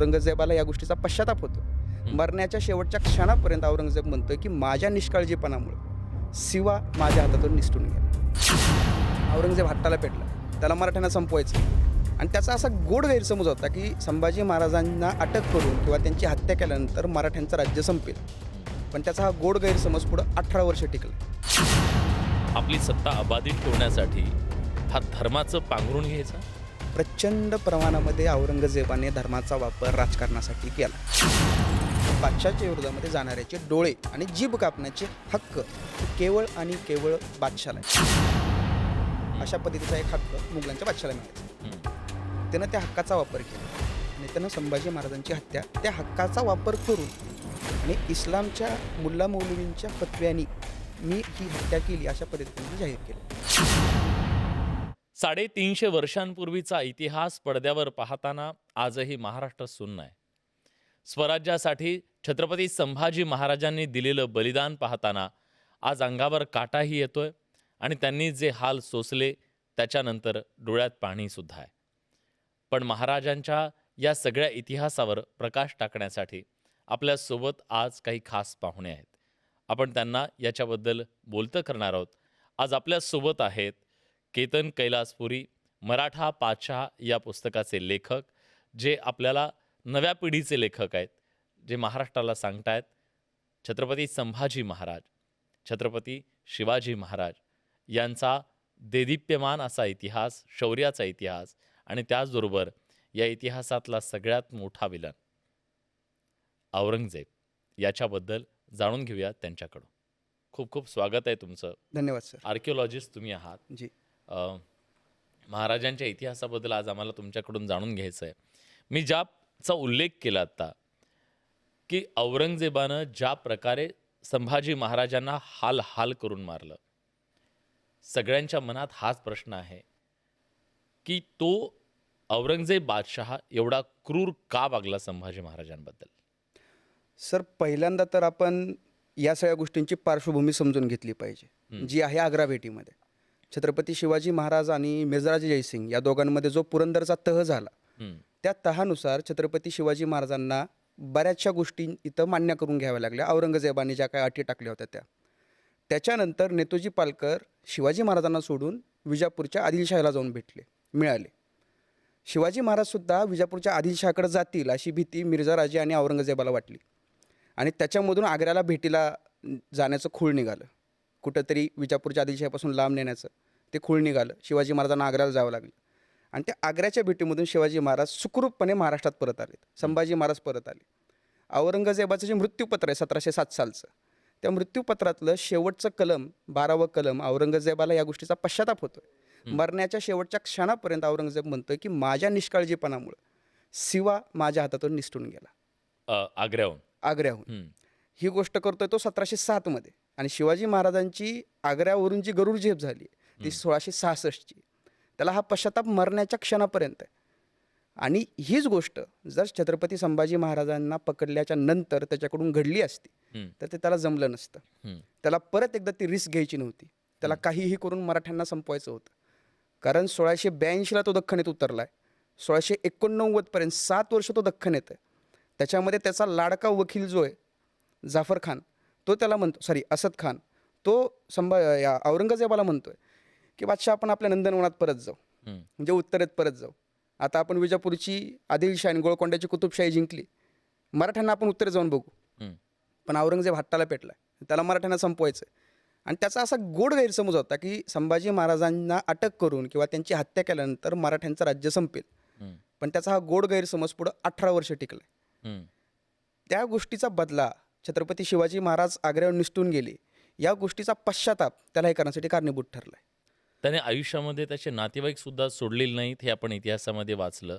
औरंगजेबाला या गोष्टीचा पश्चाताप होतो. मरण्याच्या शेवटच्या क्षणापर्यंत औरंगजेब म्हणतोय की माझ्या निष्काळजीपणामुळे शिवा माझ्या हातातून निसटून गेला. औरंगजेब हट्टाला पेटला, त्याला मराठ्यांना संपवायचं. आणि त्याचा असा गोड गैरसमज होता की संभाजी महाराजांना अटक करून किंवा त्यांची हत्या केल्यानंतर मराठ्यांचं राज्य संपेल. पण त्याचा हा गोड गैरसमज पुढं 18 वर्ष टिकला. आपली सत्ता अबाधित ठेवण्यासाठी हा धर्माचं पांघरून घ्यायचा. प्रचंड प्रमाणामध्ये औरंगजेबाने धर्माचा वापर राजकारणासाठी केला. बादशाहच्या विरोधामध्ये जाणाऱ्याचे डोळे आणि जीभ कापण्याचे हक्क केवळ आणि केवळ बादशाहला आहे. अशा पद्धतीचा एक हक्क मुघलांच्या बादशाहला मिळायचा. त्यानं त्या हक्काचा वापर केला आणि त्यानं संभाजी महाराजांची हत्या त्या हक्काचा वापर करून आणि इस्लामच्या मुल्ला मौलवींच्या फतव्यानी मी ही हत्या केली अशा पद्धतीने जाहीर केलं. 350 वर्षांपूर्वीचा इतिहास पडद्यावर पाहताना आजही महाराष्ट्र सुन्न आहे. स्वराज्यासाठी छत्रपती संभाजी महाराजांनी दिलेलं बलिदान पाहताना आज अंगावर काटाही येतोय आणि त्यांनी जे हाल सोसले त्याच्यानंतर डोळ्यात पाणीसुद्धा आहे. पण महाराजांच्या या सगळ्या इतिहासावर प्रकाश टाकण्यासाठी आपल्यासोबत आज काही खास पाहुणे आहेत. आपण त्यांना याच्याबद्दल बोलतं करणार आहोत. आज आपल्यासोबत आहेत केतन कैलासपुरी, मराठा पातशाह या पुस्तकाचे लेखक, जे आपल्याला नव्या पिढीचे लेखक आहेत, जे महाराष्ट्राला सांगतायत छत्रपती संभाजी महाराज, छत्रपती शिवाजी महाराज यांचा देदीप्यमान असा इतिहास, शौर्याचा इतिहास आणि त्याचबरोबर या इतिहासातला सगळ्यात मोठा विलन औरंगजेब याच्याबद्दल जाणून घेऊया त्यांच्याकडून. खूप खूप स्वागत आहे तुमचं. धन्यवाद सर. आर्किओलॉजिस्ट तुम्ही आहात. जी. महाराजांच्या इतिहासाबद्दल आज आम्हाला तुमच्याकडून जाणून घ्यायचं आहे. मी ज्याचा उल्लेख केला आता की औरंगजेबानं ज्या प्रकारे संभाजी महाराजांना हाल हाल करून मारलं, सगळ्यांच्या मनात हाच प्रश्न आहे की तो औरंगजेब बादशाह एवढा क्रूर का वागला संभाजी महाराजांबद्दल. सर, पहिल्यांदा तर आपण या सगळ्या गोष्टींची पार्श्वभूमी समजून घेतली पाहिजे, जी आहे आग्रा भेटीमध्ये. छत्रपती शिवाजी महाराज आणि मिर्झाराजे जयसिंग या दोघांमध्ये जो पुरंदरचा तह झाला, त्या तहानुसार छत्रपती शिवाजी महाराजांना बऱ्याचशा गोष्टी इथं मान्य करून घ्याव्या लागल्या. औरंगजेबाने ज्या काही अटी टाकल्या होत्या त्याच्यानंतर नेतोजी पालकर शिवाजी महाराजांना सोडून विजापूरच्या आदिलशाहीला जाऊन मिळाले. शिवाजी महाराजसुद्धा विजापूरच्या आदिलशाहकडे जातील अशी भीती मिर्झाराजे आणि औरंगजेबाला वाटली आणि त्याच्यामधून आग्र्याला भेटीला जाण्याचं खूळ निघालं. कुठंतरी विजापूरच्या आदिलशाहीपासून लांब नेण्याचं ते खूळ निघालं. शिवाजी महाराजांना आग्र्याला जावं लागलं आणि त्या आग्र्याच्या भेटीमधून शिवाजी महाराज सुखरूपपणे महाराष्ट्रात परत आले. संभाजी महाराज परत आले. औरंगजेबाचं जे मृत्यूपत्र आहे 1707 सालचं, त्या मृत्यूपत्रातलं शेवटचं कलम 12वं कलम औरंगजेबाला या गोष्टीचा पश्चाताप होतोय. मरण्याच्या शेवटच्या क्षणापर्यंत औरंगजेब म्हणतोय की माझ्या निष्काळजीपणामुळे शिवा माझ्या हातातून निसटून गेला. आग्र्याहून ही गोष्ट करतोय तो 1707 मध्ये. आणि शिवाजी महाराजांची आग्र्यावरून जी गरुड झेप झाली ती 1666ची. त्याला हा पश्चाताप मरण्याच्या क्षणापर्यंत आहे. आणि हीच गोष्ट जर छत्रपती संभाजी महाराजांना पकडल्याच्या नंतर त्याच्याकडून घडली असती तर ते त्याला जमलं नसतं. त्याला परत एकदा ती रिस्क घ्यायची नव्हती. त्याला काहीही करून मराठ्यांना संपवायचं होतं. कारण 1682ला तो दख्खनीत उतरला आहे. 1689पर्यंत 7 वर्ष तो दख्खनीत आहे. त्याच्यामध्ये त्याचा लाडका वकील जो आहे जाफर खान, तो त्याला म्हणतो, असद खान, तो औरंगजेबाला म्हणतोय की बादशाह आपण आपल्या नंदनवनात परत जाऊ, म्हणजे उत्तरेत परत जाऊ. आता आपण विजापूरची आदिलशाही आणि गोळकोंड्याची कुतुबशाही जिंकली, मराठ्यांना आपण उत्तरेत जाऊन बघू. पण औरंगजेब हट्टाला पेटला, त्याला मराठ्यांना संपवायचं. आणि त्याचा असा गोड गैरसमज होता की संभाजी महाराजांना अटक करून किंवा त्यांची हत्या केल्यानंतर मराठ्यांचं राज्य संपेल. पण त्याचा हा गोड गैरसमज पुढं 18 वर्ष टिकला. त्या गोष्टीचा बदला छत्रपती शिवाजी महाराज आग्र्यावर निसटून गेले या गोष्टीचा पश्चाताप त्याला हे करण्यासाठी कारणीभूत ठरला आहे. त्याने आयुष्यामध्ये त्याचे नातेवाईक सुद्धा सोडलेले नाहीत हे आपण इतिहासामध्ये वाचलं.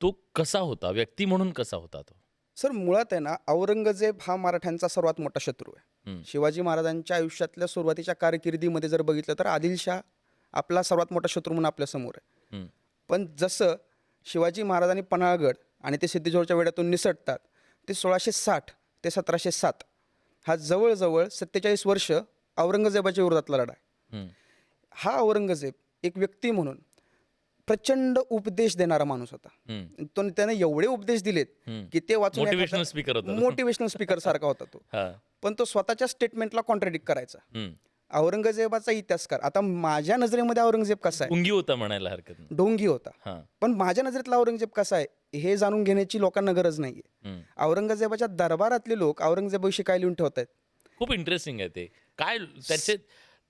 तो कसा होता, व्यक्ती म्हणून कसा होता तो? सर, मुळात आहे ना, औरंगजेब हा मराठ्यांचा सर्वात मोठा शत्रू आहे. शिवाजी महाराजांच्या आयुष्यातल्या सुरुवातीच्या कारकिर्दीमध्ये जर बघितलं तर आदिलशाह आपला सर्वात मोठा शत्रू म्हणून आपल्यासमोर आहे. पण जसं शिवाजी महाराजांनी पन्हाळगड आणि ते सिद्धेश्वरच्या वेढ्यातून निसटतात, ते 1660 ते 1707 हा जवळजवळ 47 वर्ष औरंगजेबाच्या विरोधातला लढा आहे. हा औरंगजेब एक व्यक्ती म्हणून प्रचंड उपदेश देणारा माणूस होता. हम्म, तो त्याने एवढे उपदेश दिलेत हम्म. की ते वाचून Motivational speaker होता तो. मोटिवेशनल स्पीकर सारखा होता तो. हा. पण तो स्वतःच्या स्टेटमेंटला कॉन्ट्राडिक्ट करायचा. हम्म. औरंगजेबाचा इतिहासकार, आता माझ्या नजरेमध्ये औरंगजेब कसा आहे, गुंगी होता म्हणायला हरकत नाही. ढोंगी होता, हा. पण माझ्या नजरेतला औरंगजेब कसा आहे हे जाणून घेण्याची लोकांना गरज नाहीये. हम्म. औरंगजेबाच्या दरबारातले लोक औरंगजेबाविषयी काय लिहून ठेवत आहेत. खूप इंटरेस्टिंग आहे ते. काय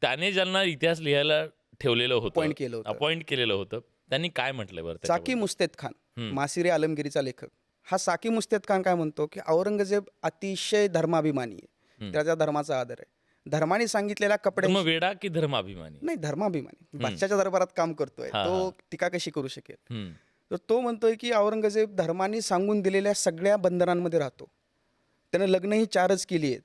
त्याने ज्यांना इतिहास लिहायला ठेवलेलं होतं, Appoint केलं होतं. अपॉइंट केलेलं होतं, त्यांनी काय म्हटलंय बरं साकी त्याच्याबद्दल? मुस्तेद खान, हम्म. मासिरे आलमगिरीचा लेखक, हा साकी मुस्तेद खान काय म्हणतो की औरंगजेब अतिशय धर्माभिमानी आहे. हम्म. त्याच्या धर्माचा आदर आहे. धर्माने सांगितलेल्या कपड्या धर्म वेडा की धर्माभिमानी? नाही, धर्माभिमानी. बादशाच्या दरबारात काम करतोय हा, तो, हा. टीका कशी करू शकेल. हम्म. तर तो म्हणतोय की औरंगजेब धर्माने सांगून दिलेल्या सगळ्या बंधनांमध्ये राहतो. त्यानं लग्नही 4च केली आहेत.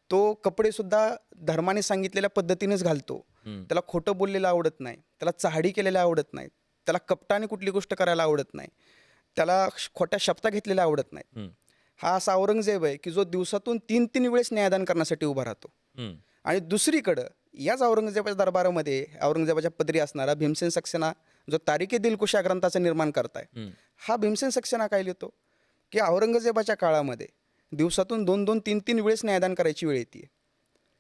तो कपडे सुद्धा धर्माने सांगितलेल्या पद्धतीनेच घालतो. हम्म. त्याला खोटं बोललेलं आवडत नाही, त्याला चहाडी केलेल्या आवडत नाही, त्याला कपटाने कुठली गोष्ट करायला आवडत नाही, त्याला खोट्या शपथा घेतलेल्या आवडत नाहीत. हम्म. हा असा औरंगजेब आहे की जो दिवसातून 3-3 वेळेस न्यायदान करण्यासाठी उभा राहतो. हम्म. आणि दुसरीकडं याच औरंगजेबाच्या दरबारामध्ये औरंगजेबाच्या पदरी असणारा भीमसेन सक्सेना, जो तारिके दिलकुश या ग्रंथाचं निर्माण करताय, हम्म. हा भीमसेन सक्सेना काय लिहितो की औरंगजेबाच्या काळामध्ये दिवसातून 2-2, 3-3 वेळेस न्यायदान करायची वेळ येते.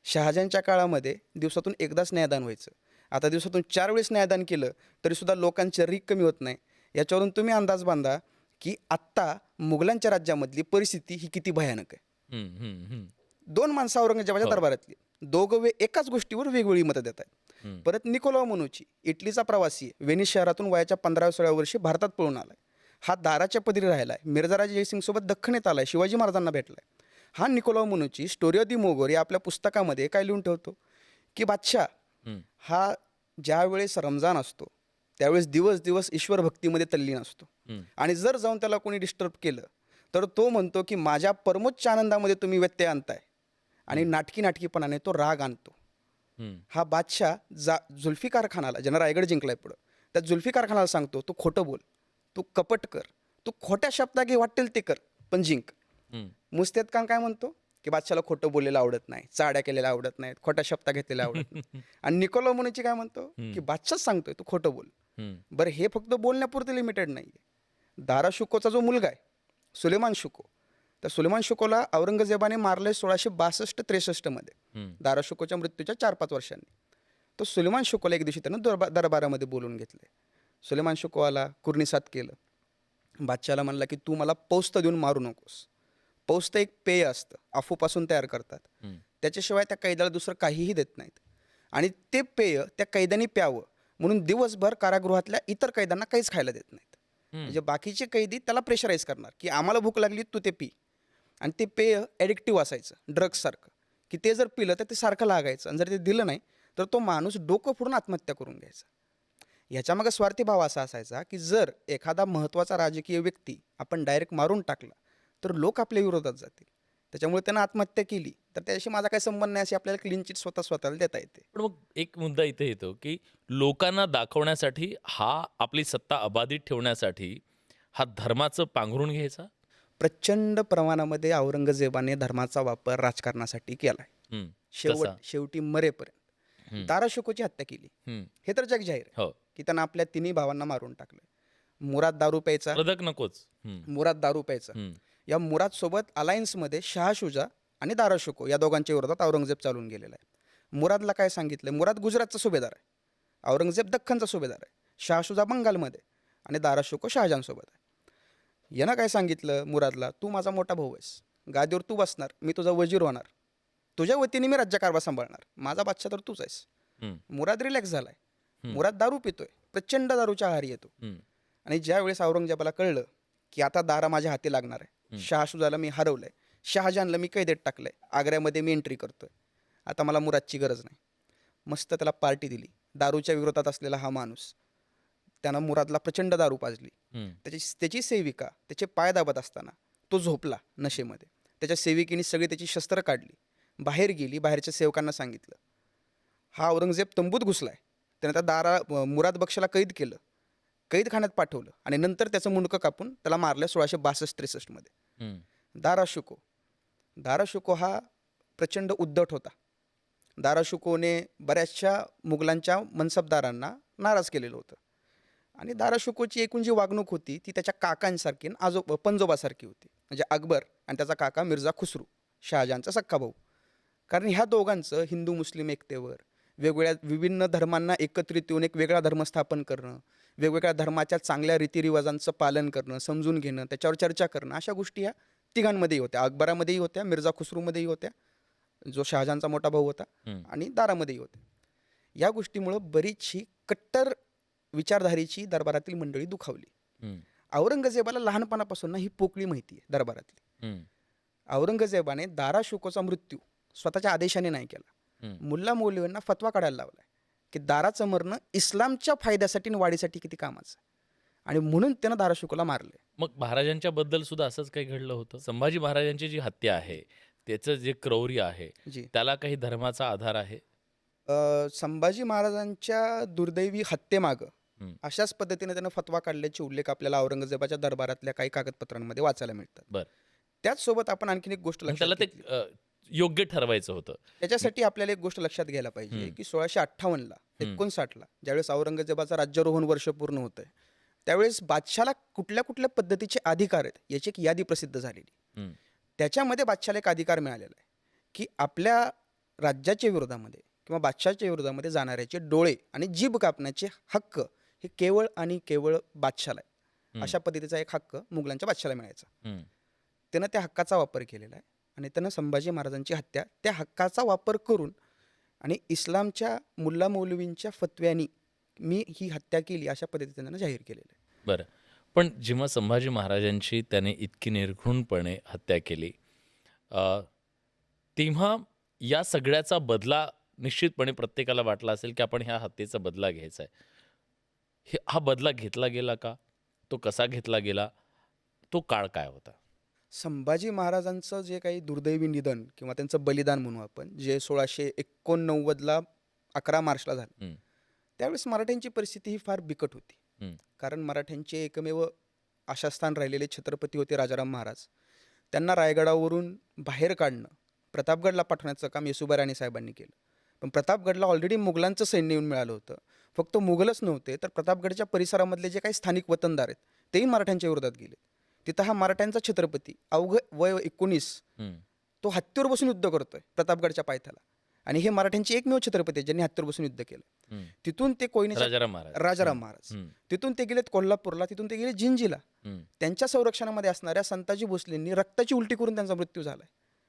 शहाजहानच्या काळामध्ये दिवसातून एकदाच न्यायदान व्हायचं. आता दिवसातून 4 वेळेस न्यायदान केलं तरीसुद्धा लोकांची रीक कमी होत नाही. याच्यावरून तुम्ही अंदाज बांधा की आत्ता मुघलांच्या राज्यामधली परिस्थिती ही किती भयानक आहे. हम्म. हम्म. हम्म. 2 माणसं औरंगजेबाच्या हो. दरबारातली, दोघं एकाच गोष्टीवर वेगवेगळी मतं देत आहेत. हम्म. परत निकोलाव मनुची, इटलीचा प्रवासी आहे, वेनिस शहरातून वयाच्या 15-16 वर्षी भारतात पळून आलाय. हा दाराच्या पदरी राहिला आहे, मिर्झाराजे जयसिंगसोबत दख्खनेत आलाय, शिवाजी महाराजांना भेटलाय. हा निकोलाव मनुची स्टोरी ऑफ दी मोगोर या आपल्या पुस्तकामध्ये काय लिहून ठेवतो की बादशाह हम्म. हा ज्यावेळेस रमजान असतो त्यावेळेस दिवस दिवस ईश्वर भक्तीमध्ये तल्लीन असतो. हम्म. आणि जर जाऊन त्याला कोणी डिस्टर्ब केलं तर तो म्हणतो की माझ्या परमोच्च आनंदामध्ये तुम्ही व्यत्यय आणताय, आणि नाटकीपणाने तो राग आणतो. हम्म. हा बादशाह जुल्फिकार खानाला, ज्यानं रायगड जिंकलाय पुढं, त्या जुल्फिकार खानाला सांगतो तू खोटं बोल, तू कपट कर, तू खोट्या शब्दा घे, वाटेल ते कर, पण जिंक. हम्म. मुस्तेद खान काय म्हणतो की बादशाला खोटं बोललेलं आवडत नाही, चाड्या केलेल्या आवडत नाहीत, खोट्या शब्दा घेतलेल्या आवडत नाही. आणि निकोलाव मुनीची काय म्हणतो की बादशाह सांगतोय तू खोटं बोल. हम्म. बरं, हे फक्त बोलण्यापुरतं लिमिटेड नाही आहे. दारा शुकोचा जो मुलगा आहे सुलेमान शुको, तर सुलेमान शुकोला औरंगजेबाने मारले 1662-63 मध्ये, हम्म. दारा शुकोच्या मृत्यूच्या 4-5 वर्षांनी. तो सुलेमान शुकोला एक दिवशी त्यानं दरबारामध्ये बोलून घेतले. सुलेमान शुको आला, कुर्निसात केलं, बादशाला म्हणला की तू मला पौस्त देऊन मारू नकोस. पौस्त एक पेय असतं, अफूपासून तयार करतात, हम्म. त्याच्याशिवाय त्या कैद्याला दुसरं काहीही देत नाहीत. आणि ते पेय त्या कैद्याने प्यावं म्हणून दिवसभर कारागृहातल्या इतर कैद्यांना काहीच खायला देत नाहीत. म्हणजे बाकीचे कैदी त्याला प्रेशराईज करणार की आम्हाला भूक लागली तू ते पी. आणि ते पेय ॲडिक्टिव्ह असायचं, ड्रग्ससारखं, की ते जर पिलं तर ते सारखं लागायचं, आणि जर ते दिलं नाही तर तो माणूस डोकं फोडून आत्महत्या करून घ्यायचा. ह्याच्यामागे स्वार्थी भाव असा असायचा की जर एखादा महत्त्वाचा राजकीय व्यक्ती आपण डायरेक्ट मारून टाकला तर लोक आपल्या विरोधात जातील, त्याच्यामुळे त्यानं आत्महत्या केली तर त्याच्याशी माझा काही संबंध नाही अशी आपल्याला क्लीन चिट स्वतःला देता येते. पण मग एक मुद्दा इथे येतो की लोकांना दाखवण्यासाठी, हा आपली सत्ता अबाधित ठेवण्यासाठी हा धर्माचं पांघरून घ्यायचा. प्रचंड प्रमाणामध्ये औरंगजेबाने धर्माचा वापर राजकारणासाठी केलाय. हम्म. कसा? शेवटी मरेपर्यंत दारा शुकोची हत्या केली, हम्म. हे तर जग जाहीर आहे हो. की त्यांना आपल्या तिन्ही भावांना मारून टाकलं. मुराद दारू प्यायचा, प्रदक नकोच. हम्म. मुराद दारू प्यायचा. हम्म. या मुराद सोबत अलायन्समध्ये शहा शुजा आणि दारा शुको या दोघांच्या विरोधात औरंगजेब चालून गेलेला आहे. मुरादला काय सांगितलं, मुराद गुजरातचा सुभेदार आहे, औरंगजेब दख्खनचा सुभेदार आहे, शहा शुजा बंगालमध्ये, आणि दारा शुको शहाजहानसोबत आहे. यानं काय सांगितलं मुरादला, तू माझा मोठा भाऊ आहेस, गादीवर तू बसणार, मी तुझा वजीर होणार, तुझ्या वतीने मी राज्यकारभार सांभाळणार, माझा बादशाह तर तूच आहेस. हम्म. मुराद रिलॅक्स झालाय, मुराद दारू पितोय, प्रचंड दारूच्या आहारी येतो. हम्म. आणि ज्या वेळेस औरंगजेबाला कळलं की आता दारा माझ्या हाती लागणार आहे, शहाशुजाला मी हरवलंय, शहाजहानला मी कैदेत टाकलंय, आग्र्यामध्ये मी एंट्री करतोय, आता मला मुरादची गरज नाही, मस्त त्याला पार्टी दिली. दारूच्या विरोधात असलेला हा माणूस, त्यानं मुरादला प्रचंड दारू पाजली. हम्म. त्याची सेविका त्याचे पाय दाबत असताना तो झोपला नशेमध्ये. त्याच्या सेविकेने सगळी त्याची शस्त्र काढली, बाहेर गेली, बाहेरच्या सेवकांना सांगितलं. हा औरंगजेब तंबूत घुसलाय, त्यानं त्या मुराद बक्षाला कैद केलं, कैदखान्यात पाठवलं, आणि नंतर त्याचं मुंडकं कापून त्याला मारलं 1662-63 मध्ये. हम्म. दारा शुको हा प्रचंड उद्धट होता. दारा शुकोने बऱ्याचशा मुघलांच्या मनसबदारांना नाराज केलेलं होतं, आणि दाराशुकोची एकूण जी वागणूक होती ती त्याच्या काकांसारखी आणि पंजोबासारखी होती. म्हणजे अकबर आणि त्याचा काका मिर्झा खुसरू, शहाजहानचा सख्खा भाऊ. कारण ह्या दोघांचं हिंदू मुस्लिम एकतेवर, वेगवेगळ्या विभिन्न धर्मांना एकत्रित येऊन एक वेगळा धर्म स्थापन करणं, वेगवेगळ्या धर्माच्या चांगल्या रीतिरिवाजांचं पालन करणं, समजून घेणं, त्याच्यावर चर्चा करणं, अशा गोष्टी ह्या तिघांमध्येही होत्या. अकबरामध्येही होत्या, मिर्झा खुसरूमध्येही होत्या, जो शहाजहानचा मोठा भाऊ होता, आणि दारामध्येही होत्या. या गोष्टीमुळं बरीचशी कट्टर विचारधारेची दरबारातील मंडळी दुखावली. औरंगजेबाला लहानपणापासून ना ही पोकळी माहिती आहे दरबारातली. औरंगजेबाने दारा शुकोचा मृत्यू स्वतःच्या आदेशाने नाही केला. मुल्ला मौलवींना फतवा काढायला लावलाय की दाराचं मरणं इस्लामच्या फायद्यासाठी आणि वाढीसाठी किती कामाचं, आणि म्हणून त्यानं दारा शुकोला मारले. मग महाराजांच्या बद्दल सुद्धा असंच काही घडलं होतं? संभाजी महाराजांची जी हत्या आहे, त्याचं जे क्रौर्य आहे, जी त्याला काही धर्माचा आधार आहे? संभाजी महाराजांच्या दुर्दैवी हत्येमागं हं. अशाच पद्धतीने त्यानं फतवा काढल्याचे उल्लेख आपल्याला औरंगजेबाच्या दरबारातल्या काही कागदपत्रांमध्ये वाचायला मिळतात. बरं. त्याचसोबत आपण आणखीन एक गोष्ट पण लक्षात त्याला ते घेतली. योग्य ठरवायचं होतं. त्याच्यासाठी आपल्याला एक गोष्ट लक्षात घ्यायला पाहिजे की 1658ला 59ला ज्यावेळेस औरंगजेबाचं राज्यारोहण वर्ष पूर्ण होतंय, त्यावेळेस बादशाला कुठल्या कुठल्या पद्धतीचे अधिकार आहेत याची एक यादी प्रसिद्ध झालेली. त्याच्यामध्ये बादशाला एक अधिकार मिळालेला आहे की आपल्या राज्याच्या विरोधामध्ये किंवा बादशाच्या विरोधामध्ये जाणाऱ्याचे डोळे आणि जीभ कापण्याचे हक्क हे केवळ आणि केवळ बादशाला आहे. अशा पद्धतीचा एक हक्क मुघलांच्या बादशाला मिळायचा. त्यानं त्या हक्काचा वापर केलेला आहे आणि त्यानं संभाजी महाराजांची हत्या त्या हक्काचा वापर करून आणि इस्लामच्या मुल्ला मौलवींच्या फतव्यानी मी ही हत्या केली अशा पद्धतीने त्यानं जाहीर केलेलं आहे. बरं. पण जेव्हा संभाजी महाराजांची त्याने इतकी निर्घृणपणे हत्या केली, तेव्हा या सगळ्याचा बदला निश्चितपणे प्रत्येकाला वाटला असेल की आपण ह्या हत्येचा बदला घ्यायचा आहे. हा बदला घेतला गेला का? तो कसा घेतला गेला? तो काळ काय होता? संभाजी महाराजांचं जे काही दुर्दैवी निधन किंवा त्यांचं बलिदान म्हणू आपण, जे 1689ला 11 मार्चला झालं, त्यावेळेस मराठ्यांची परिस्थिती ही फार बिकट होती. कारण मराठ्यांचे एकमेव आशास्थान राहिलेले छत्रपती होते राजाराम महाराज. त्यांना रायगडावरून बाहेर काढणं, प्रतापगडला पाठवण्याचं काम येसुबाई राणे साहेबांनी केलं. पण प्रतापगडला ऑलरेडी मुघलांचं सैन्य येऊन मिळालं होतं. फक्त मुघलच नव्हते तर प्रतापगडच्या परिसरामधले जे काही स्थानिक वतनदार आहेत तेही मराठ्यांच्या विरोधात गेले. तिथं हा मराठ्यांचा छत्रपती अवघं वय 19 तो हत्तीवर बसून युद्ध करतोय प्रतापगडच्या पायथ्याला, आणि हे मराठ्यांचे एकमेव छत्रपती आहेत ज्यांनी हत्तीवर बसून युद्ध केलं. तिथून ते राजाराम महाराज. राजाराम महाराज तिथून ते गेलेत कोल्हापूरला, तिथून ते गेले जिंजीला. त्यांच्या संरक्षणामध्ये असणाऱ्या संताजी भोसलेंनी रक्ताची उलटी करून त्यांचा मृत्यू झालाय,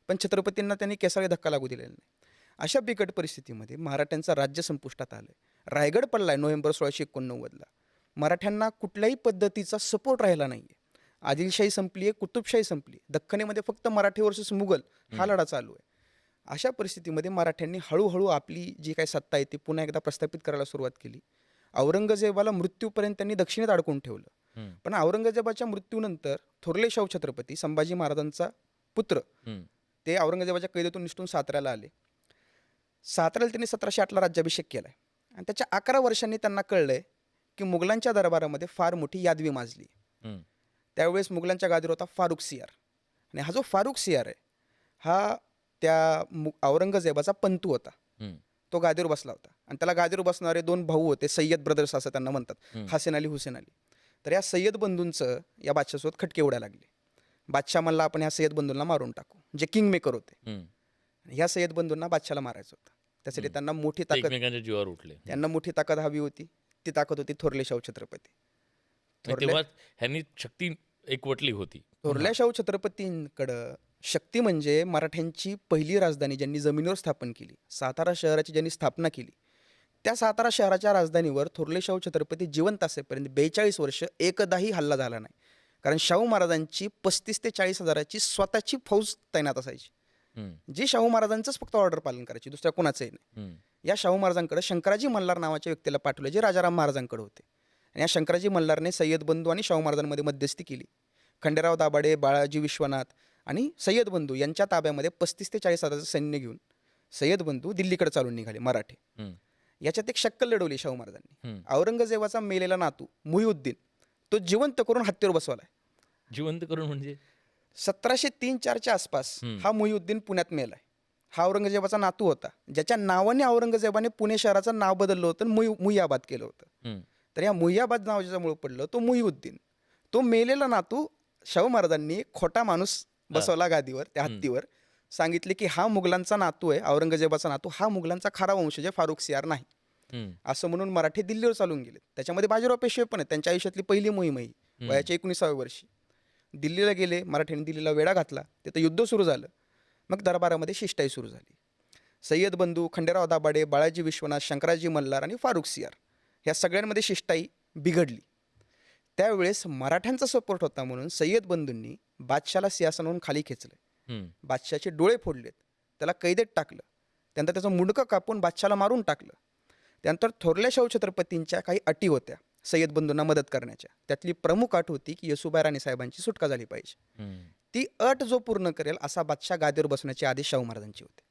पण छत्रपतींना त्यांनी केसाळी धक्का लागू दिलेला नाही. अशा बिकट परिस्थितीमध्ये मराठ्यांचं राज्य संपुष्टात आलंय. रायगड पडलाय नोव्हेंबर 1689ला. मराठ्यांना कुठल्याही पद्धतीचा सपोर्ट राहिला नाहीये. आदिलशाही संपली आहे, कुतुबशाही संपली, दख्खनीमध्ये फक्त मराठी वर्सेस मुघल हा लढा चालू आहे. अशा परिस्थितीमध्ये मराठ्यांनी हळूहळू आपली जी काही सत्ता आहे ती पुन्हा एकदा प्रस्थापित करायला सुरुवात केली. औरंगजेबाला मृत्यूपर्यंत त्यांनी दक्षिणेत अडकून ठेवलं. पण औरंगजेबाच्या मृत्यूनंतर थोरले शाहू छत्रपती संभाजी महाराजांचा पुत्र ते औरंगजेबाच्या कैदेतून निसटून साताऱ्याला आले. साताऱ्याला त्यांनी 1708ला राज्याभिषेक केलाय आणि त्याच्या 11 वर्षांनी त्यांना कळलंय की मुघलांच्या दरबारामध्ये फार मोठी यादवी माजली. त्यावेळेस मुघलांच्या गादीवर होता फारुख सियार, आणि हा जो फारुख सियार आहे हा त्या औरंगजेबाचा पंतू होता. तो गादीवर बसला होता आणि त्याला गादीवर बसणारे 2 भाऊ होते, सय्यद ब्रदर्स असं त्यांना म्हणतात, हसेन अली हुसेन अली. तर या सय्यद बंधूंचं या बादशासोबत खटके उडायला लागले. बादशाह म्हणला आपण ह्या सय्यद बंधूंना मारून टाकू, जे किंग मेकर होते. ह्या सय्यद बंधूंना बादशाला मारायचं होतं. त्यासाठी त्यांना मोठी ताकद, एकमेकांच्या जीवावर उठले. त्यांना मोठी ताकद हवी होती. ती ताकद होती थोरले शाहू छत्रपती. तेव्हा ह्यांनी शक्ती एकवटली होती. थोरल्या शाहू छत्रपतींकडं शक्ती म्हणजे मराठ्यांची पहिली राजधानी ज्यांनी जमिनीवर स्थापन केली, सातारा शहराची ज्यांनी स्थापना केली, त्या सातारा शहराच्या राजधानीवर थोरले शाहू छत्रपती जिवंत असेपर्यंत 42 वर्ष एकदाही हल्ला झाला नाही. कारण शाहू महाराजांची 35 ते 40 हजाराची स्वतःची फौज तैनात असायची, जी शाहू महाराजांचंच फक्त ऑर्डर पालन करायची, दुसऱ्या कोणाचंही नाही. या शाहू महाराजांकडे शंकराजी मल्हार नावाच्या व्यक्तीला पाठवले जे राजाराम महाराजांकडे होते. आणि या शंकराजी मल्हारने सय्यद बंधू आणि शाहू महाराजांमध्ये मध्यस्थी केली. खंडेराव दाभाडे, बाळाजी विश्वनाथ आणि सय्यद बंधू यांच्या ताब्यामध्ये 35 ते 40 हजाराचं सैन्य घेऊन सय्यद बंधू दिल्लीकडे चालून निघाले मराठे. याच्यात एक शक्कल लढवली शाहू महाराजांनी. औरंगजेबाचा मेलेला नातू मुहिउद्दीन तो जिवंत करून हत्तीवर बसवलाय. जिवंत करून म्हणजे 1703-4च्या आसपास हा मुहिउद्दीन पुण्यात मेलाय. हा औरंगजेबाचा नातू होता, ज्याच्या नावाने औरंगजेबाने पुणे शहराचं नाव बदललं होतं, मुहियाबाद केलं होतं. तर या मुहियाबाद नाव ज्याच्यामुळे पडलं तो मुहिउद्दीन, तो मेलेला नातू शाहू महाराजांनी एक खोटा माणूस बसवला गादीवर, त्या हत्तीवर. सांगितले की हा मुघलांचा नातू आहे, औरंगजेबाचा नातू, हा मुघलांचा खरा वंशज आहे, फारुख सियार नाही. असं म्हणून मराठी दिल्लीवर चालून गेले. त्याच्यामध्ये बाजीराव पेशवे पण आहेत, त्यांच्या आयुष्यातली पहिली मोहीम आहे ही, वयाच्या 19व्या वर्षी दिल्लीला गेले. मराठ्यांनी दिल्लीला वेढा घातला, तिथं युद्ध सुरू झालं. मग दरबारामध्ये शिष्टाई सुरू झाली. सय्यद बंधू, खंडेराव दाभाडे, बाळाजी विश्वनाथ, शंकराजी मल्हार आणि फारुख सियार ह्या सगळ्यांमध्ये शिष्टाई बिघडली. त्यावेळेस मराठ्यांचा सपोर्ट होता म्हणून सय्यद बंधूंनी बादशाला सिंहासनावरून खाली खेचलं, बादशाचे डोळे फोडलेत, त्याला कैदेत टाकलं, त्यानंतर त्याचं मुंडकं कापून बादशाला मारून टाकलं. त्यानंतर थोरल्या शाहू छत्रपतींच्या काही अटी होत्या सय्यद बंधूंना मदत करण्याच्या. त्यातली प्रमुख अट होती की येसुबाई राणी साहेबांची सुटका झाली पाहिजे. ती अट जो पूर्ण करेल असा बादशाह गादीवर बसण्याचे आदेश शाहू महाराजांचे होते.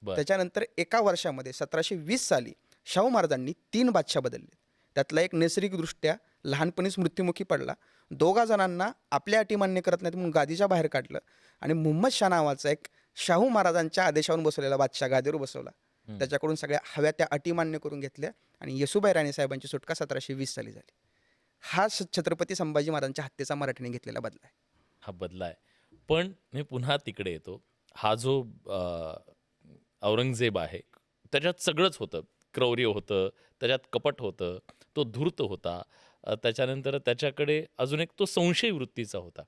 त्याच्यानंतर एका वर्षामध्ये 1720 साली शाहू महाराजांनी 3 बादशाह बदलले. त्यातला एक नैसर्गिकदृष्ट्या लहानपणीच मृत्युमुखी पडला. 2 जणांना आपल्या अटी मान्य करत नाहीत म्हणून गादीच्या बाहेर काढलं आणि मुहम्मद शाह नावाचा एक शाहू महाराजांच्या आदेशावरून बसवलेला बादशाह गादीवर बसवला. त्याच्याकडून सगळ्या हव्या त्या अटी मान्य करून घेतल्या आणि येसुबाई राणी साहेबांची सुटका 1720 साली झाली. हा छत्रपती संभाजी महाराजांच्या हत्येचा मराठीने घेतलेला बदला आहे. हा बदला आहे. पण मी पुन्हा तिकडे येतो. हा जो औरंगजेब आहे त्याच्यात सगळंच होतं. क्रौर्य होतं, त्याच्यात कपट होतं, तो धूर्त होता. त्याच्यानंतर त्याच्याकडे अजून एक तो संशय वृत्तीचा होता.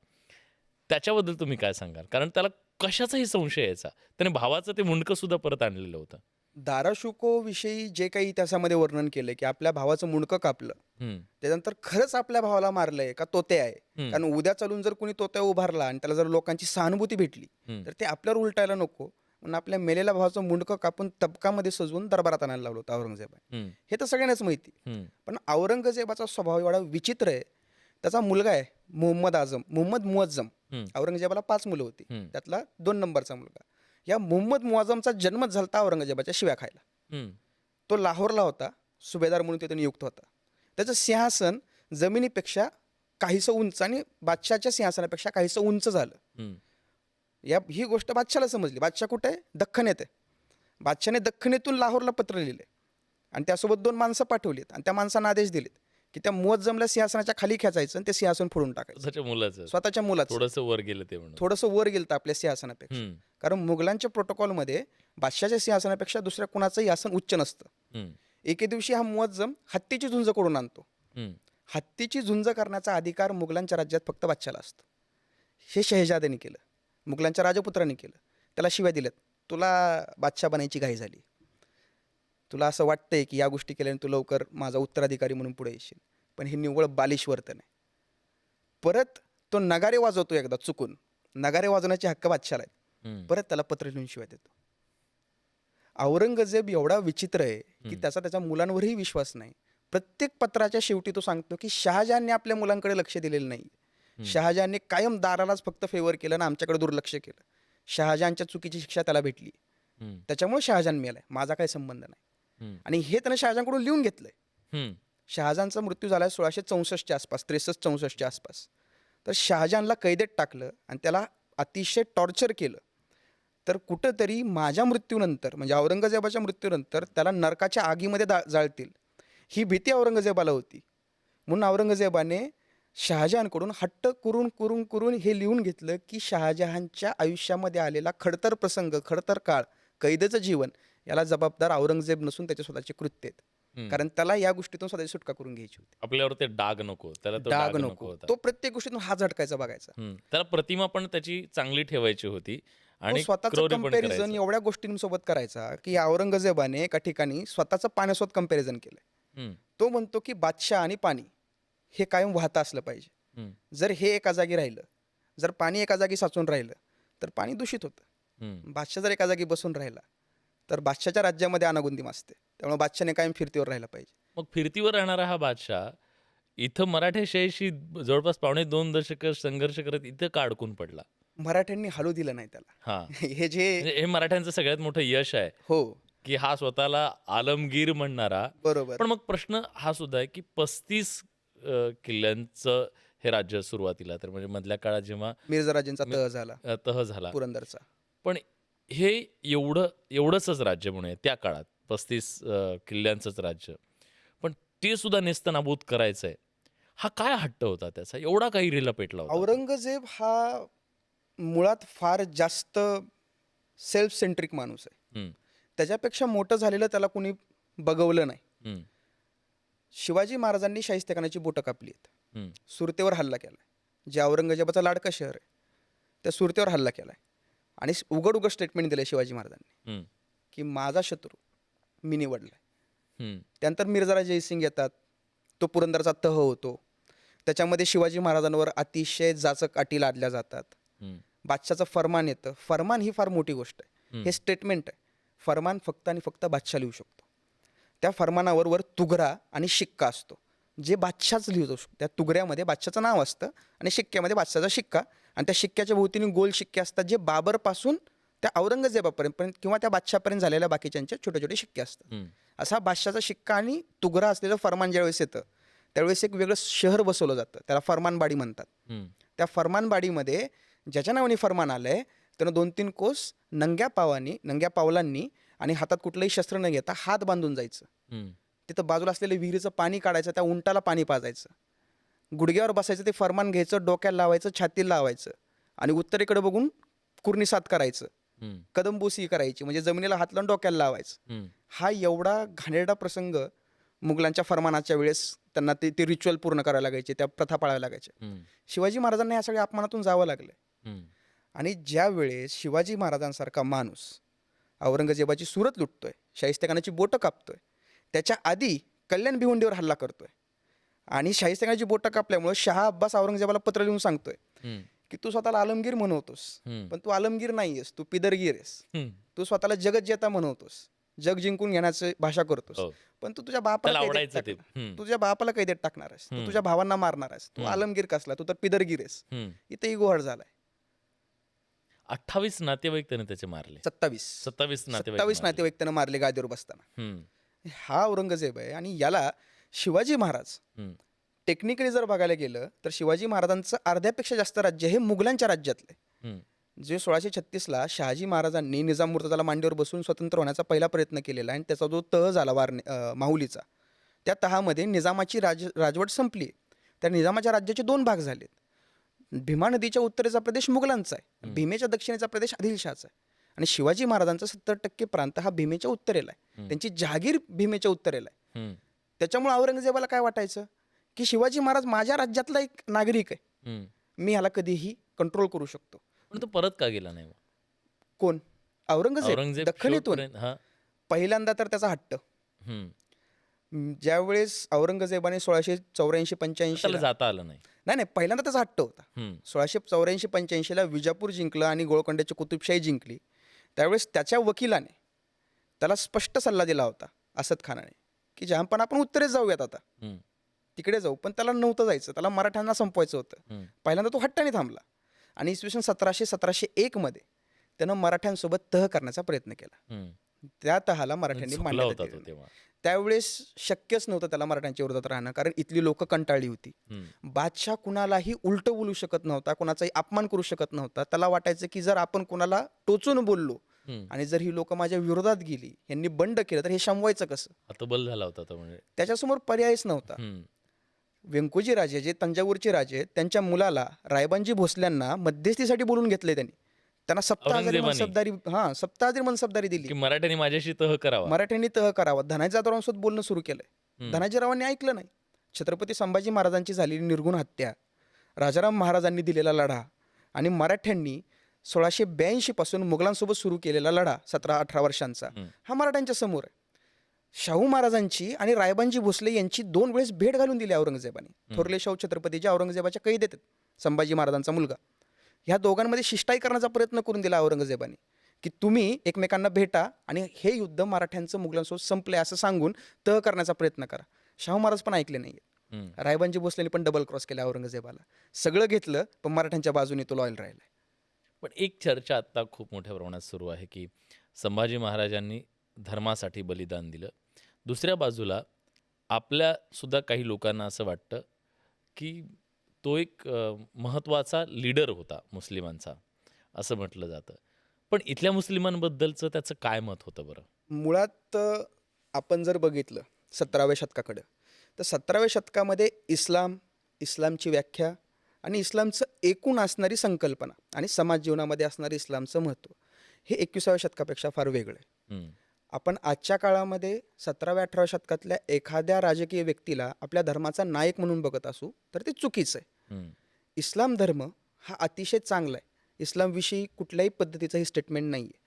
त्याच्याबद्दल तुम्ही काय सांगाल? कारण त्याला कशाचाही संशय यायचा. त्याने भावाचं ते मुंडकं सुद्धा परत आणलेलं होतं. दारा शुको विषयी जे काही त्याच्यामध्ये वर्णन केलं की आपल्या भावाचं मुंडकं कापलं, त्याच्यानंतर खरंच आपल्या भावाला मारलंय का तोते आहे. कारण उद्या चालून जर कोणी तोत्या उभारला आणि त्याला जर लोकांची सहानुभूती भेटली तर ते आपल्यावर उलटायला नको म्हणून आपल्या मेलेल्या भावाचं मुंडकं कापून तबकामध्ये सजवून दरबारात आणायला लावलं होतं औरंगजेबाने. हे तर सगळ्यांनाच माहिती. पण औरंगजेबाचा स्वभाव एवढा विचित्र आहे. त्याचा मुलगा आहे मुहम्मद मुअज्जम. औरंगजेबाला 5 मुलं होती, त्यातला 2 नंबरचा मुलगा. या मुहम्मद मुअज्जमचा जन्मच झाला औरंगजेबाच्या शिव्या खायला. तो लाहोरला होता, सुभेदार म्हणून तिथे नियुक्त होता. त्याचं सिंहासन जमिनीपेक्षा काहीसं उंच आणि बादशाच्या सिंहासनापेक्षा काहीसं उंच झालं. ही गोष्ट बादशाला समजली. बादशाह कुठे आहे? दख्खनेत आहे. बादशाने दख्खनेतून लाहोरला पत्र लिहिले आणि त्यासोबत 2 माणसं पाठवलीत आणि त्या माणसांना आदेश दिलेत की त्या मुअज्जमला सिंहासनाच्या खाली खेचायचं आणि ते सिंहासन फोडून टाकायचं. स्वतःच्या मुलाचं थोडंसं वर गेलं ते म्हणून. थोडंसं वर गेलं आपल्या सिंहासनापेक्षा. कारण मुघलांच्या प्रोटोकॉलमध्ये बादशाच्या सिंहासनापेक्षा दुसऱ्या कुणाचंही आसन उच्च नसतं. एके दिवशी हा मुअज्जम हत्तीची झुंज करून आणतो. हत्तीची झुंज करण्याचा अधिकार मुघलांच्या राज्यात फक्त बादशाला असतो. हे शहजाद्याने केलं, मुघलांच्या राजपुत्रांनी केलं. त्याला शिव्या दिल्यात, तुला बादशाह बनायची घाई झाली, तुला असं वाटतंय की या गोष्टी केल्याने तू लवकर माझा उत्तराधिकारी म्हणून पुढे येशील, पण हे निव्वळ बालिश वर्तन आहे. परत तो नगारे वाजवतो एकदा चुकून. नगारे वाजवण्याचे हक्क बादशाला आहेत. परत त्याला पत्र लिहून शिवाय देतो. औरंगजेब एवढा विचित्र आहे की त्याच्या मुलांवरही विश्वास नाही. प्रत्येक पत्राच्या शेवटी तो सांगतो की शहाजहानने आपल्या मुलांकडे लक्ष दिलेलं नाही. शहाजहानने कायम दारालाच फक्त फेवर केलं ना आमच्याकडे दुर्लक्ष केलं. शहाजहानच्या चुकीची शिक्षा त्याला भेटली, त्याच्यामुळे शहाजहान मेलाय, माझा काही संबंध नाही. आणि हे त्यानं शहाजहानकडून लिहून घेतलंय. शहाजहानचा मृत्यू झाला 1664च्या आसपास, 63-64च्या आसपास. तर शहाजहानला कैदेत टाकलं आणि त्याला अतिशय टॉर्चर केलं. तर कुठंतरी माझ्या मृत्यूनंतर म्हणजे औरंगजेबाच्या मृत्यूनंतर त्याला नरकाच्या आगीमध्ये जाळतील ही भीती औरंगजेबाला होती. म्हणून औरंगजेबाने शहाजहानकडून हट्ट करून हे लिहून घेतलं की शहाजहानच्या आयुष्यामध्ये आलेला खडतर प्रसंग, खडतर काळ, कैदेचं जीवन याला जबाबदार औरंगजेब नसून त्याचे स्वतःचे कृत्य आहेत. कारण त्याला या गोष्टीतून स्वतःची सुटका करून घ्यायची होती. आपल्यावर ते डाग नको, त्याला तो डाग नको होता. तो प्रत्येक गोष्टीतून हात झटकायचा बघायचा. त्याला प्रतिमा पण त्याची चांगली ठेवायची होती आणि स्वतःचं कंपॅरिझन एवढ्या गोष्टींसोबत करायचा की औरंगजेबाने एका ठिकाणी स्वतःचं पाण्यासोबत कंपॅरिझन केलंय. तो म्हणतो की बादशाह आणि पाणी हे कायम वाहतं असलं पाहिजे. जर हे एका जागी राहिलं, जर पाणी एका जागी साचून राहिलं तर पाणी दूषित होतं. बादशाह जर एका जागी बसून राहिला तर बादशाच्या राज्यामध्ये अनागुंदी मासते. त्यामुळे बादशाने कायम फिरतीवर राहायला पाहिजे. मग फिरतीवर राहणारा हा बादशाह इथं मराठ्याशाहीशी जवळपास 2.5 दशक संघर्ष करत इथं का अडकून पडला? मराठ्यांनी हलू दिलं नाही त्याला. हे मराठ्यांचं सगळ्यात मोठं यश आहे. हो, की हा स्वतःला आलमगीर म्हणणारा. बरोबर. पण मग प्रश्न हा सुद्धा आहे की 35 किल्ल्यांचं हे राज्य सुरुवातीला तर म्हणजे मधल्या काळात जेव्हा मिर्झाराजेंचा तह झाला पुरंदरचा, पण हे एवढंच राज्य म्हणूया त्या काळात 35 किल्ल्यांचंच राज्य. पण ते सुद्धा नेस्तनाबूत करायचंय. हा काय हट्ट होता त्याचा? एवढा काही रिला पेटला होता तो? औरंगजेब हा मुळात फार जास्त सेल्फ सेंट्रिक माणूस आहे. हं, त्याच्यापेक्षा मोठं झालेलं त्याला कोणी बघवलं नाही. हं, शिवाजी महाराजांनी शाहिस्तेखानाची बोटं कापली आहेत. हं, सुरतेवर हल्ला केला आहे. जे औरंगजेबाचं लाडकं शहर आहे त्या सुरतेवर हल्ला केला आहे. आणि उघड उघड स्टेटमेंट दिलं शिवाजी महाराजांनी हं, की माझा शत्रू मी निवडला आहे. हं, त्यानंतर मिर्झा जयसिंग येतात. तो पुरंदरचा तह होतो. त्याच्यामध्ये शिवाजी महाराजांवर अतिशय जाचक अटी लादल्या जातात. हं, बादशाचं फरमान येतं. फरमान ही फार मोठी गोष्ट आहे. हं. हे स्टेटमेंट आहे. फरमान फक्त आणि फक्त बादशाह लिहू शकतो. त्या फरमानावर वर तुघरा आणि शिक्का असतो. जे बादशाहच लिहितो. त्या तुघऱ्यामध्ये बादशाचं नाव असतं आणि शिक्क्यामध्ये बादशाचा शिक्का आणि त्या शिक्क्याच्या भोवतीने गोल शिक्के असतात जे बाबरपासून त्या औरंगजेबापर्यंत किंवा त्या बादशाहपर्यंत झालेल्या बाकीच्यांचे छोटे छोटे शिक्के असतात. हं. असा बादशाचा शिक्का आणि तुघरा असलेलं फरमान ज्यावेळेस येतं त्यावेळेस एक वेगळं शहर बसवलं जातं. त्याला फरमानबाडी म्हणतात. हं. त्या फरमानबाडीमध्ये ज्याच्या नावाने फरमान आलंय त्यानं 2-3 कोस नंग्या पावलांनी आणि हातात कुठलंही शस्त्र न घेता हात बांधून जायचं. हं. तिथं बाजूला असलेलं विहिरीचं पाणी काढायचं, त्या उंटाला पाणी पाजायचं, गुडघ्यावर बसायचं, ते फरमान घ्यायचं, डोक्याला लावायचं, छातीला लावायचं आणि उत्तरेकडे बघून कुर्निसात करायचं, हं. कदमबोसी करायची, म्हणजे जमिनीला हात लावून डोक्याला लावायचं. हं. हा एवढा घाणेरडा प्रसंग मुघलांच्या फरमानाच्या वेळेस त्यांना ते रिच्युअल पूर्ण करायला लागायचे, त्या प्रथा पाळाव्या लागायच्या. हं. शिवाजी महाराजांना या सगळ्या अपमानातून जावं लागलं. हं. आणि ज्या वेळेस शिवाजी महाराजांसारखा माणूस औरंगजेबाची सुरत लुटतोय, शाहिस्तेखानाची बोटं कापतोय, त्याच्या आधी कल्याण भिवंडीवर हल्ला करतोय आणि शाहिस्तेखानाची बोटं कापल्यामुळे शाह अब्बास औरंगजेबाला पत्र लिहून सांगतोय हं. की तू स्वतःला आलमगीर म्हणवतोस, हं. पण तू आलमगीर नाहीयेस, तू पिदरगीर आहेस. हं. तू स्वतःला जगज्जेता म्हणवतोस, जग जिंकून घेण्याची भाषा करतोस, हो. पण तू तुझ्या त्याला बापाला कैदेत आवडायचं ते. टाकणार. हं. तुझ्या बापाला कैदेत टाकणार आहेस, तू तुझ्या भावांना मारणार आहेस, तू आलमगीर कसला, तू तर पिदरगीर आहेस. हं. इथेही गोहर झालाय. 28 नातेवाईक त्याने त्याचे मारले. 27 27 नातेवाईक 27 मारले. नातेवाईक त्यानं मारले गादीवर बसताना. हं. हा औरंगजेब आहे आणि याला शिवाजी महाराज हं. टेक्निकली जर बघायला गेलं तर शिवाजी महाराजांचं अर्ध्यापेक्षा जास्त राज्य हे मुघलांच्या राज्यातलं आहे. हं. जे 1636ला शहाजी महाराजांनी निजाम मुर्तजाला मांडीवर बसून स्वतंत्र होण्याचा पहिला प्रयत्न केलेला आहे आणि त्याचा जो तह झाला माहुलीचा, त्या तहामध्ये निजामाची राजवट संपली. त्या निजामाच्या राज्याचे 2 भाग झालेत. भीमा नदीच्या उत्तरेचा प्रदेश मुघलांचा आहे, भीमेच्या दक्षिणेचा प्रदेश आदिलशहाचा आहे आणि शिवाजी महाराजांचा 70% प्रांत हा भीमेच्या उत्तरेला आहे. त्यांची जहागीर भीमेच्या उत्तरेला आहे. हं. त्याच्यामुळे औरंगजेबाला काय वाटायचं की शिवाजी महाराज माझ्या राज्यातला एक नागरिक आहे, हं. मी ह्याला कधीही कंट्रोल करू शकतो. पण तो परत का गेला नाही मग? कोण? औरंगजेब औरंगजेब दख्खनीतून शेवटपर्यंत हां. पहिल्यांदा तर त्याचा हट्ट. हं. ज्यावेळेस औरंगजेबाने 1684-85 त्याला जाता आलं नाही. नाही नाही पहिल्यांदा त्याचा हट्ट होता. हं. 1684-85ला विजापूर जिंकलं आणि गोळकोंड्याची कुतुबशाही जिंकली. त्यावेळेस त्याच्या वकिलाने त्याला स्पष्ट सल्ला दिला होता असद खानाने की जहांपण आपण उत्तरेत जाऊयात, आता हं. तिकडे जाऊ. पण त्याला नव्हतं जायचं, त्याला मराठ्यांना संपवायचं होतं. हं. पहिल्यांदा तो हट्टाने थांबला आणि इसवी सन 1701 मध्ये त्यानं मराठ्यांसोबत तह करण्याचा प्रयत्न केला. हं. त्या तहाला मराठ्यांनी चुकला मान्यता होता दिली तो नाही. तेव्हा. त्यावेळेस शक्यच नव्हतं त्याला मराठ्यांच्या विरोधात राहणं, कारण इथली लोक कंटाळली होती. हं. बादशाह कुणालाही उलटं बोलू शकत नव्हता, कुणाचाही अपमान करू शकत नव्हता. त्याला वाटायचं की जर आपण कुणाला टोचून बोललो हं. आणि जर ही लोक माझ्या विरोधात गेली, यांनी बंड केलं, तर हे शमवायचं कसं? हतबल झाला होता तो म्हणजे. त्याच्यासमोर पर्यायच नव्हता. हं. व्यंकोजी राजे जे तंजावरचे राजे आहेत, त्यांच्या मुलाला रायबांजी भोसल्यांना मध्यस्थीसाठी बोलून घेतले. त्यांना सप्ताहाजारी मनसबदारी दिली की मराठ्यांनी माझ्याशी तह करावा. मराठ्यांनी तह करावा. धनाजी जाधवरावांसोबत बोलणं सुरू केलंय. हं. धनाजीरावांनी ऐकलं नाही. छत्रपती संभाजी महाराजांची झालेली निर्गुण हत्या, राजाराम महाराजांनी दिलेला लढा आणि मराठ्यांनी 1682 पासून मुघलांसोबत सुरू केलेला लढा 17-18 वर्षांचा, हं. हा मराठ्यांच्या समोर आहे. शाहू महाराजांची आणि रायबांजी भोसले यांची 2 वेळेस भेट घालून दिली औरंगजेबाने. थोरले शाहू छत्रपती जे औरंगजेबाच्या कैदेत आहेत, संभाजी महाराजांचा मुलगा, ह्या दोघांमध्ये शिष्टाई करण्याचा प्रयत्न करून दिला औरंगजेबाने की तुम्ही एकमेकांना भेटा आणि हे युद्ध मराठ्यांचं मुघलांसोबत संपलंय असं सांगून तह करण्याचा प्रयत्न करा. शाहू महाराज पण ऐकले नाही. हं. रायबांजी भोसलेंनी पण डबल क्रॉस केला औरंगजेबाला. सगळं घेतलं पण मराठ्यांच्या बाजूने तो लॉयल राहिला. पण एक चर्चा आता खूप मोठ्या प्रमाणात सुरू आहे की संभाजी महाराजांनी धर्मासाठी बलिदान दिलं. दुसऱ्या बाजूला आपल्या सुद्धा काही लोकांना असं वाटतं की तो एक महत्त्वाचा लीडर होता मुस्लिमांचा, असं म्हटलं जातं. पण इथल्या मुस्लिमांबद्दलचं त्याचं काय मत होतं बरं? मुळात आपण जर बघितलं 17व्या शतकाकडं, तर 17व्या शतकामध्ये इस्लामची व्याख्या आणि इस्लामचं एकूण असणारी संकल्पना आणि समाज जीवनामध्ये असणारे इस्लामचं महत्त्व हे 21व्या शतकापेक्षा फार वेगळं आहे. हम्म, आपण आजच्या काळामध्ये 17व्या-18व्या शतकातल्या एखाद्या राजकीय व्यक्तीला आपल्या धर्माचा नायक म्हणून बघत असू तर ते चुकीचं आहे. हम्म, इस्लाम धर्म हा अतिशय चांगला आहे. इस्लामविषयी कुठल्याही पद्धतीचं ही स्टेटमेंट नाही आहे.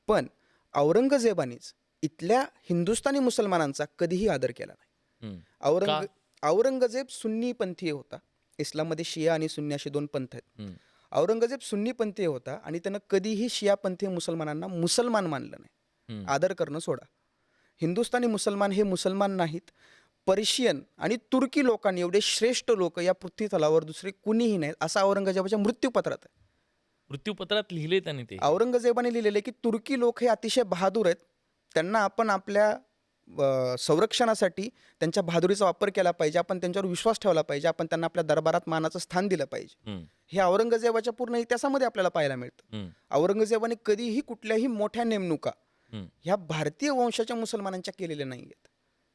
पण औरंगजेबानेच इथल्या हिंदुस्थानी मुसलमानांचा कधीही आदर केला नाही. हम्म. औरंग का? औरंगजेब सुन्नी पंथीय होता. इस्लाममध्ये शिया आणि सुन्नी असे 2 पंथ आहेत. हम्म, औरंगजेब सुन्नी पंथीय होता आणि त्यानं कधीही शिया पंथीय मुसलमानांना मुसलमान मानलं नाही. हम्म, आदर करणं सोडा. हिंदुस्थानी मुसलमान हे मुसलमान नाहीत. पर्शियन आणि तुर्की लोकांनी एवढे श्रेष्ठ लोक या पृथ्वीतलावर दुसरे कुणीही नाहीत असं औरंगजेबाच्या मृत्यूपत्रात आहे. मृत्यूपत्रात लिहिले त्यांनी ते. औरंगजेबाने लिहिलेलं आहे की तुर्की लोक हे अतिशय बहादूर आहेत. त्यांना आपण आपल्या संरक्षणासाठी त्यांच्या बहादुरीचा वापर केला पाहिजे. आपण त्यांच्यावर विश्वास ठेवला पाहिजे. आपण त्यांना आपल्या दरबारात मानाचं स्थान दिलं पाहिजे. हम्म, हे औरंगजेबाच्या पूर्ण इतिहासामध्ये आपल्याला पाहायला मिळतं. हम्म, औरंगजेबाने कधीही कुठल्याही मोठ्या नेमणुका हम्म. ह्या भारतीय वंशाच्या मुसलमानांच्या केलेल्या नाही आहेत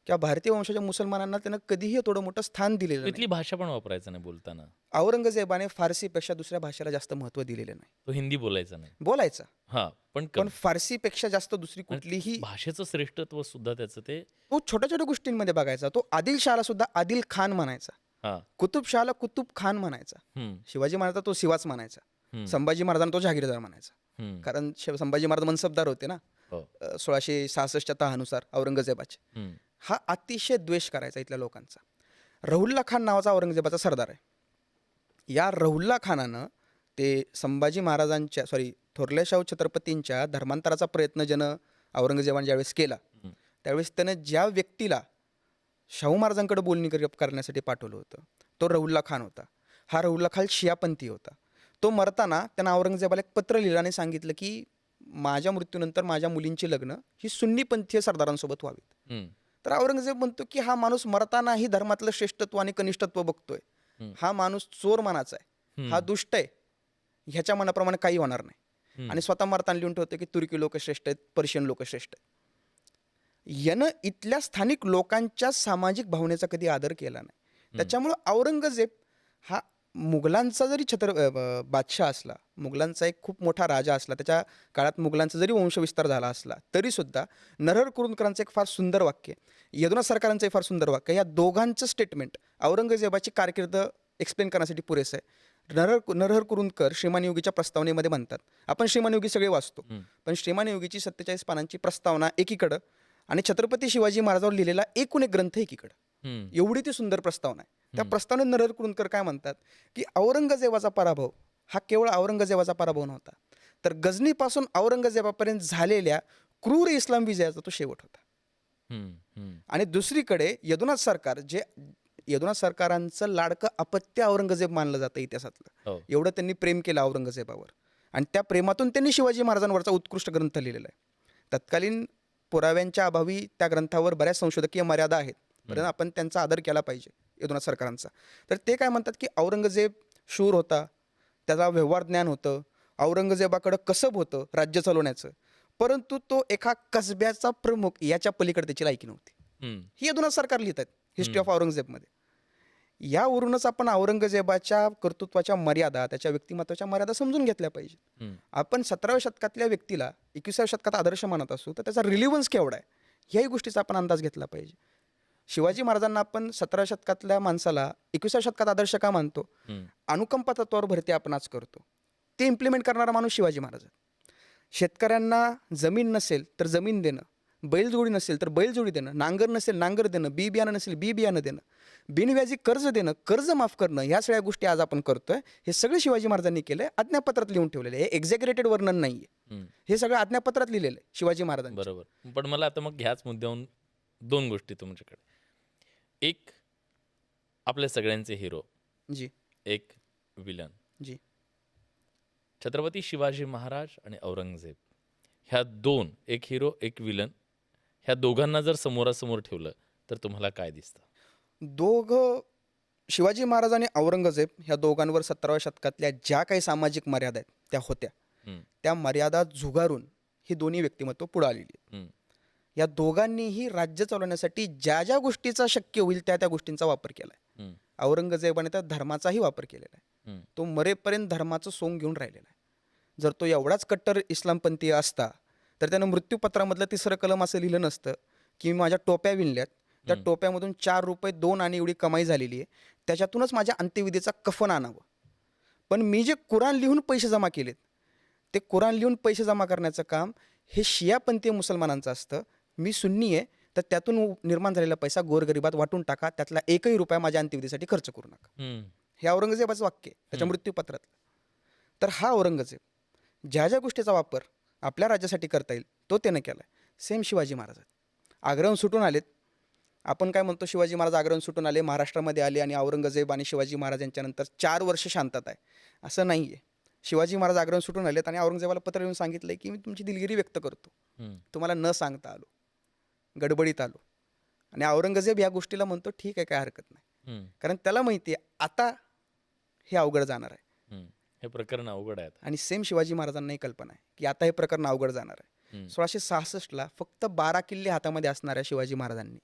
किंवा भारतीय वंशाच्या मुसलमानांना त्यानं कधीही थोडं मोठं स्थान दिलेलं नाही. इथली भाषा पण वापरायचं नाही बोलताना. औरंगजेबाने फारसीपेक्षा दुसऱ्या भाषेला जास्त महत्त्व दिलेलं नाही. तो हिंदी बोलायचा नाही. बोलायचा हा, पण पण फारसीपेक्षा जास्त दुसरी आणि कुठलीही भाषेचं श्रेष्ठत्व सुद्धा त्याचं ते. तो छोट्या छोट्या गोष्टींमध्ये बघायचा. तो आदिल शहाला सुद्धा आदिल खान म्हणायचा. हा. कुतुब शहाला कुतुब खान म्हणायचा. हम्म, शिवाजी महाराजांना तो शिवाच म्हणायचा. हम्म, संभाजी महाराजांना तो जहागीरदार म्हणायचा. हम्म. कारण संभाजी महाराज मनसबदार होते ना हो. 1666च्या तहानुसार औरंगजेबाचे. हम्म, हा अतिशय द्वेष करायचा इथल्या लोकांचा. रहुल्ला खान नावाचा औरंगजेबाचा सरदार आहे. या रहुल्ला खानानं ते संभाजी महाराजांच्या थोरल्या शाहू छत्रपतींच्या धर्मांतराचा प्रयत्न ज्यानं औरंगजेबाने ज्यावेळेस केला हम्म. त्यावेळेस त्यानं ज्या व्यक्तीला शाहू महाराजांकडे बोलणी करण्यासाठी पाठवलं होतं तो रहुल्ला खान होता. हा रहुल्ला खान शियापंथी होता. तो मरताना त्यानं औरंगजेबाला एक पत्र लिहिलं आणि सांगितलं की माझ्या मृत्यूनंतर माझ्या मुलींची लग्न ही सुन्नीपंथीय सरदारांसोबत व्हावीत. हम्म, तर औरंगजेब म्हणतो की हा माणूस मरतानाही धर्मातलं श्रेष्ठत्व आणि कनिष्ठत्व बघतोय. हम्म. हा माणूस चोर मनाचा आहे. हम्म. हा दुष्ट आहे. ह्याच्या मनाप्रमाणे काही होणार नाही. हम्म. आणि स्वतः मरताना लिहून ठेवतो की तुर्की लोक श्रेष्ठ आहेत, पर्शियन लोक श्रेष्ठ आहेत. यानं इथल्या स्थानिक लोकांच्या सामाजिक भावनेचा कधी आदर केला नाही. त्याच्यामुळं औरंगजेब हा मुघलांचा जरी बादशाह असला, मुघलांचा एक खूप मोठा राजा असला, त्याच्या काळात मुघलांचा जरी वंशविस्तार झाला असला तरीसुद्धा नरहर कुरुंदकरांचं एक फार सुंदर वाक्य, यदुनाथ सरकारांचं एक फार सुंदर वाक्य, या दोघांचं स्टेटमेंट औरंगजेबाची कारकीर्द एक्सप्लेन करण्यासाठी पुरेसं आहे. नरहर कुरुंदकर श्रीमानयोगीच्या प्रस्तावनेमध्ये म्हणतात, आपण श्रीमानयोगी सगळे वाचतो, पण श्रीमानयोगीची 47 पानांची प्रस्तावना एकीकडं आणि छत्रपती शिवाजी महाराजांवर लिहिलेला एकूण एक ग्रंथ एकीकडं, एवढी ती सुंदर प्रस्तावना आहे. त्या प्रस्तावनेत नरहर कुरुंदकर काय म्हणतात की औरंगजेबाचा पराभव हा केवळ औरंगजेबाचा पराभव नव्हता, तर गझनीपासून औरंगजेबापर्यंत झालेल्या क्रूर इस्लाम विजयाचा तो शेवट होता. आणि दुसरीकडे यदुनाथ सरकारांचं लाडकं अपत्य औरंगजेब मानलं जातं इतिहासातलं. एवढं त्यांनी प्रेम केलं औरंगजेबावर आणि त्या प्रेमातून त्यांनी शिवाजी महाराजांवरचा उत्कृष्ट ग्रंथ लिहिलेला आहे. तत्कालीन पुराव्यांच्या अभावी त्या ग्रंथावर बऱ्याच संशोधकीय मर्यादा आहेत, परंतु आपण त्यांचा आदर केला पाहिजे यदुनाथ सरकारांचा. तर ते काय म्हणतात की औरंगजेब शूर होता, त्याला व्यवहार ज्ञान होतं, औरंगजेबाकडं कसब होतं राज्य चालवण्याचं, परंतु तो एका कसब्याचा प्रमुख याच्या पलीकडे त्याची लायकी नव्हती. ही यदुनाथ सरकार लिहित आहेत हिस्ट्री ऑफ औरंगजेबमध्ये. यावरूनच आपण औरंगजेबाच्या कर्तृत्वाच्या मर्यादा, त्याच्या व्यक्तिमत्वाच्या मर्यादा समजून घेतल्या पाहिजे. आपण 17व्या शतकातल्या व्यक्तीला 21व्या शतकात आदर्श मानत असू तर त्याचा रिलिव्हन्स केवढा आहे ह्याही गोष्टीचा आपण अंदाज घेतला पाहिजे. शिवाजी महाराजांना आपण 17व्या शतकातल्या माणसाला 21व्या शतकात आदर्श का मानतो? अनुकंपा तत्वावर भरती आपण आज करतो, ते इम्प्लिमेंट करणारा माणूस शिवाजी महाराज आहे. शेतकऱ्यांना जमीन नसेल तर जमीन देणं, बैलजोडी नसेल तर बैलजोडी देणं, नांगर नसेल नांगर देणं, बी बियाणं नसेल बी बियाणं देणं, बिनव्याजी कर्ज देणं, कर्ज माफ करणं, ह्या सगळ्या गोष्टी आज आपण करतोय. हे सगळं शिवाजी महाराजांनी केलंय, आज्ञापत्रात लिहून ठेवलेलं आहे. हे एक्झॅग्रेटेड वर्णन नाहीये, हे सगळं आज्ञापत्रात लिहिलेलं आहे शिवाजी महाराजांनी. बरोबर. पण मला आता मग ह्याच मुद्द्यावरून 2 गोष्टी तुमच्याकडे. एक, आपल्या सगळ्यांचे हिरो, जी एक विलन. जी छत्रपती शिवाजी महाराज आणि औरंगजेब ह्या 2, एक हिरो एक विलन, ह्या दोघांना जर समोरासमोर ठेवलं तर तुम्हाला काय दिसतं? दोघं शिवाजी महाराज आणि औरंगजेब ह्या दोघांवर 17व्या शतकातल्या ज्या काही सामाजिक मर्यादा आहेत त्या होत्या. त्या मर्यादा झुगारून ही दोन्ही व्यक्तिमत्व पुढे आलेली आहेत. या दोघांनीही राज्य चालवण्यासाठी ज्या ज्या गोष्टीचा शक्य होईल त्या गोष्टींचा वापर केला आहे. हम्म, औरंगजेबाने त्या धर्माचाही वापर केलेला आहे. हम्म, तो मरेपर्यंत धर्माचं सोंग घेऊन राहिलेला आहे. जर तो एवढाच कट्टर इस्लामपंथी असता तर त्यानं मृत्यूपत्रामधलं तिसरं कलम असं लिहिलं नसतं की मी माझ्या टोप्या विणल्यात, त्या हम्म. टोप्यामधून 4 रुपये 2 आणि एवढी कमाई झालेली आहे, त्याच्यातूनच माझ्या अंत्यविधीचा कफन आणावं. पण मी जे कुराण लिहून पैसे जमा केलेत, ते कुराण लिहून पैसे जमा करण्याचं काम हे शियापंथीय मुसलमानांचं असतं. मी सुन्नी आहे, तर त्यातून निर्माण झालेला पैसा गोरगरिबात वाटून टाका, त्यातला एकही रुपया माझ्या अंत्यविधीसाठी खर्च करू नका. हम्म, हे औरंगजेबाचं वाक्य आहे त्याच्या मृत्यूपत्रातलं. तर हा औरंगजेब ज्या ज्या गोष्टीचा वापर आपल्या राज्यासाठी करता येईल तो त्यानं केला आहे. सेम शिवाजी महाराज आग्र्याहून सुटून आलेत. आपण काय म्हणतो, शिवाजी महाराज आग्र्याहून सुटून आले, महाराष्ट्रामध्ये आले आणि औरंगजेब आणि शिवाजी महाराज यांच्यानंतर 4 वर्ष शांतता आहे, असं नाही आहे. शिवाजी महाराज आग्र्याहून सुटून आलेत आणि औरंगजेबाला पत्र लिहून सांगितलं की मी तुमची दिलगिरी व्यक्त करतो, हम्म, तुम्हाला न सांगता आलो, गडबडीत आलो. आणि औरंगजेब या गोष्टीला म्हणतो ठीक आहे, काय हरकत नाही, हम्म, कारण त्याला माहिती आहे आता हे अवघड जाणार आहे. हम्म. हे प्रकरण अवघड आहे आता. आणि सेम शिवाजी महाराजांनाही कल्पना आहे की आता हे प्रकरण अवघड जाणार आहे. हम्म, 1666ला फक्त 12 किल्ले हातामध्ये असणाऱ्या शिवाजी महाराजांनी